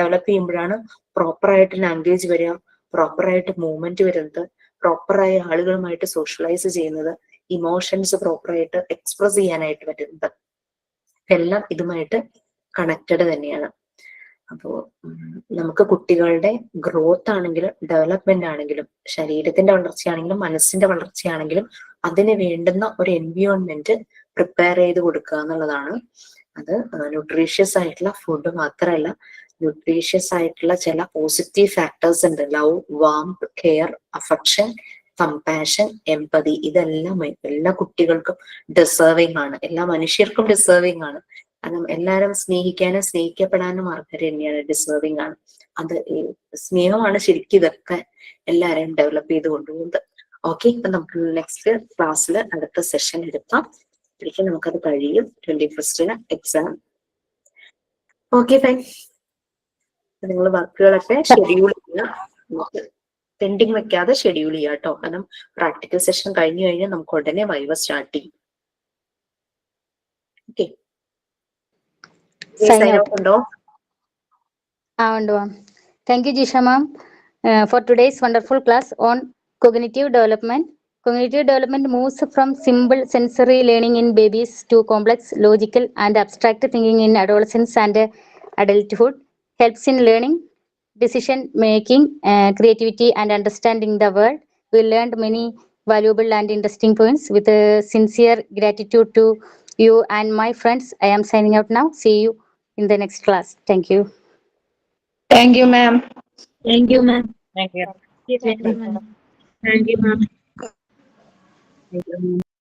ഡെവലപ്പ് ചെയ്യുമ്പോഴാണ് പ്രോപ്പറായിട്ട് ലാംഗ്വേജ് വരിക, പ്രോപ്പറായിട്ട് മൂവ്മെന്റ് വരുന്നത്, പ്രോപ്പറായി ആളുകളുമായിട്ട് സോഷ്യലൈസ് ചെയ്യുന്നത്, ഇമോഷൻസ് പ്രോപ്പറായിട്ട് എക്സ്പ്രസ് ചെയ്യാനായിട്ട് പറ്റുന്നത്. എല്ലാം ഇതുമായിട്ട് കണക്റ്റഡ് തന്നെയാണ്. അപ്പോ നമുക്ക് കുട്ടികളുടെ ഗ്രോത്ത് ആണെങ്കിലും ഡെവലപ്മെന്റ് ആണെങ്കിലും ശരീരത്തിന്റെ വളർച്ചയാണെങ്കിലും മനസ്സിന്റെ വളർച്ചയാണെങ്കിലും അതിന് വേണ്ടുന്ന ഒരു എൻവയോൺമെന്റ് പ്രിപ്പയർ ചെയ്ത് കൊടുക്കുക എന്നുള്ളതാണ്. അത് ന്യൂട്രീഷ്യസ് ആയിട്ടുള്ള ഫുഡ് മാത്രമല്ല, ന്യൂട്രീഷ്യസ് ആയിട്ടുള്ള ചില പോസിറ്റീവ് ഫാക്ടേഴ്സ് ഉണ്ട്. Love, warmth, care, affection, compassion, empathy. ഇതെല്ലാം എല്ലാ കുട്ടികൾക്കും ഡിസേർവിംഗ് ആണ്, എല്ലാ മനുഷ്യർക്കും ഡിസേർവിംഗ് ആണ്. കാരണം എല്ലാവരും സ്നേഹിക്കാനും സ്നേഹിക്കപ്പെടാനും ആൾക്കാർ തന്നെയാണ്, ഡിസേർവിംഗ് ആണ്. അത് സ്നേഹമാണ് ശരിക്കും ഇതൊക്കെ എല്ലാവരെയും ഡെവലപ്പ് ചെയ്ത് കൊണ്ടുപോകുന്നത്. ഓക്കെ, ഇപ്പൊ നമുക്ക് നെക്സ്റ്റ് ക്ലാസ്സിൽ അടുത്ത സെഷൻ എടുക്കാം. ശരിക്കും നമുക്കത് കഴിയും. 21st exam. Okay fine. നിങ്ങൾ വർക്കുകളൊക്കെ ഷെഡ്യൂൾ ചെയ്യുക, പെൻഡിങ് വെക്കാതെ ഷെഡ്യൂൾ ചെയ്യുക കേട്ടോ. കാരണം പ്രാക്ടിക്കൽ സെഷൻ കഴിഞ്ഞു കഴിഞ്ഞാൽ നമുക്ക് ഉടനെ വൈവ സ്റ്റാർട്ട് ചെയ്യും. ഓക്കെ, സൈൻ ഓഫ് ഉണ്ടോ? Thank you, Jisha ma'am, for today's wonderful class on cognitive development. Cognitive development moves from simple sensory learning in babies to complex, logical, and abstract thinking in adolescence and adulthood. Helps in learning, decision making, creativity, and understanding the world. We learned many valuable and interesting points. With sincere gratitude to you and my friends, I am signing out now. See you in the next class. Thank you. Thank you, ma'am. Thank you, ma'am. Thank you. Thank you, ma'am. Thank you, ma'am. Thank you.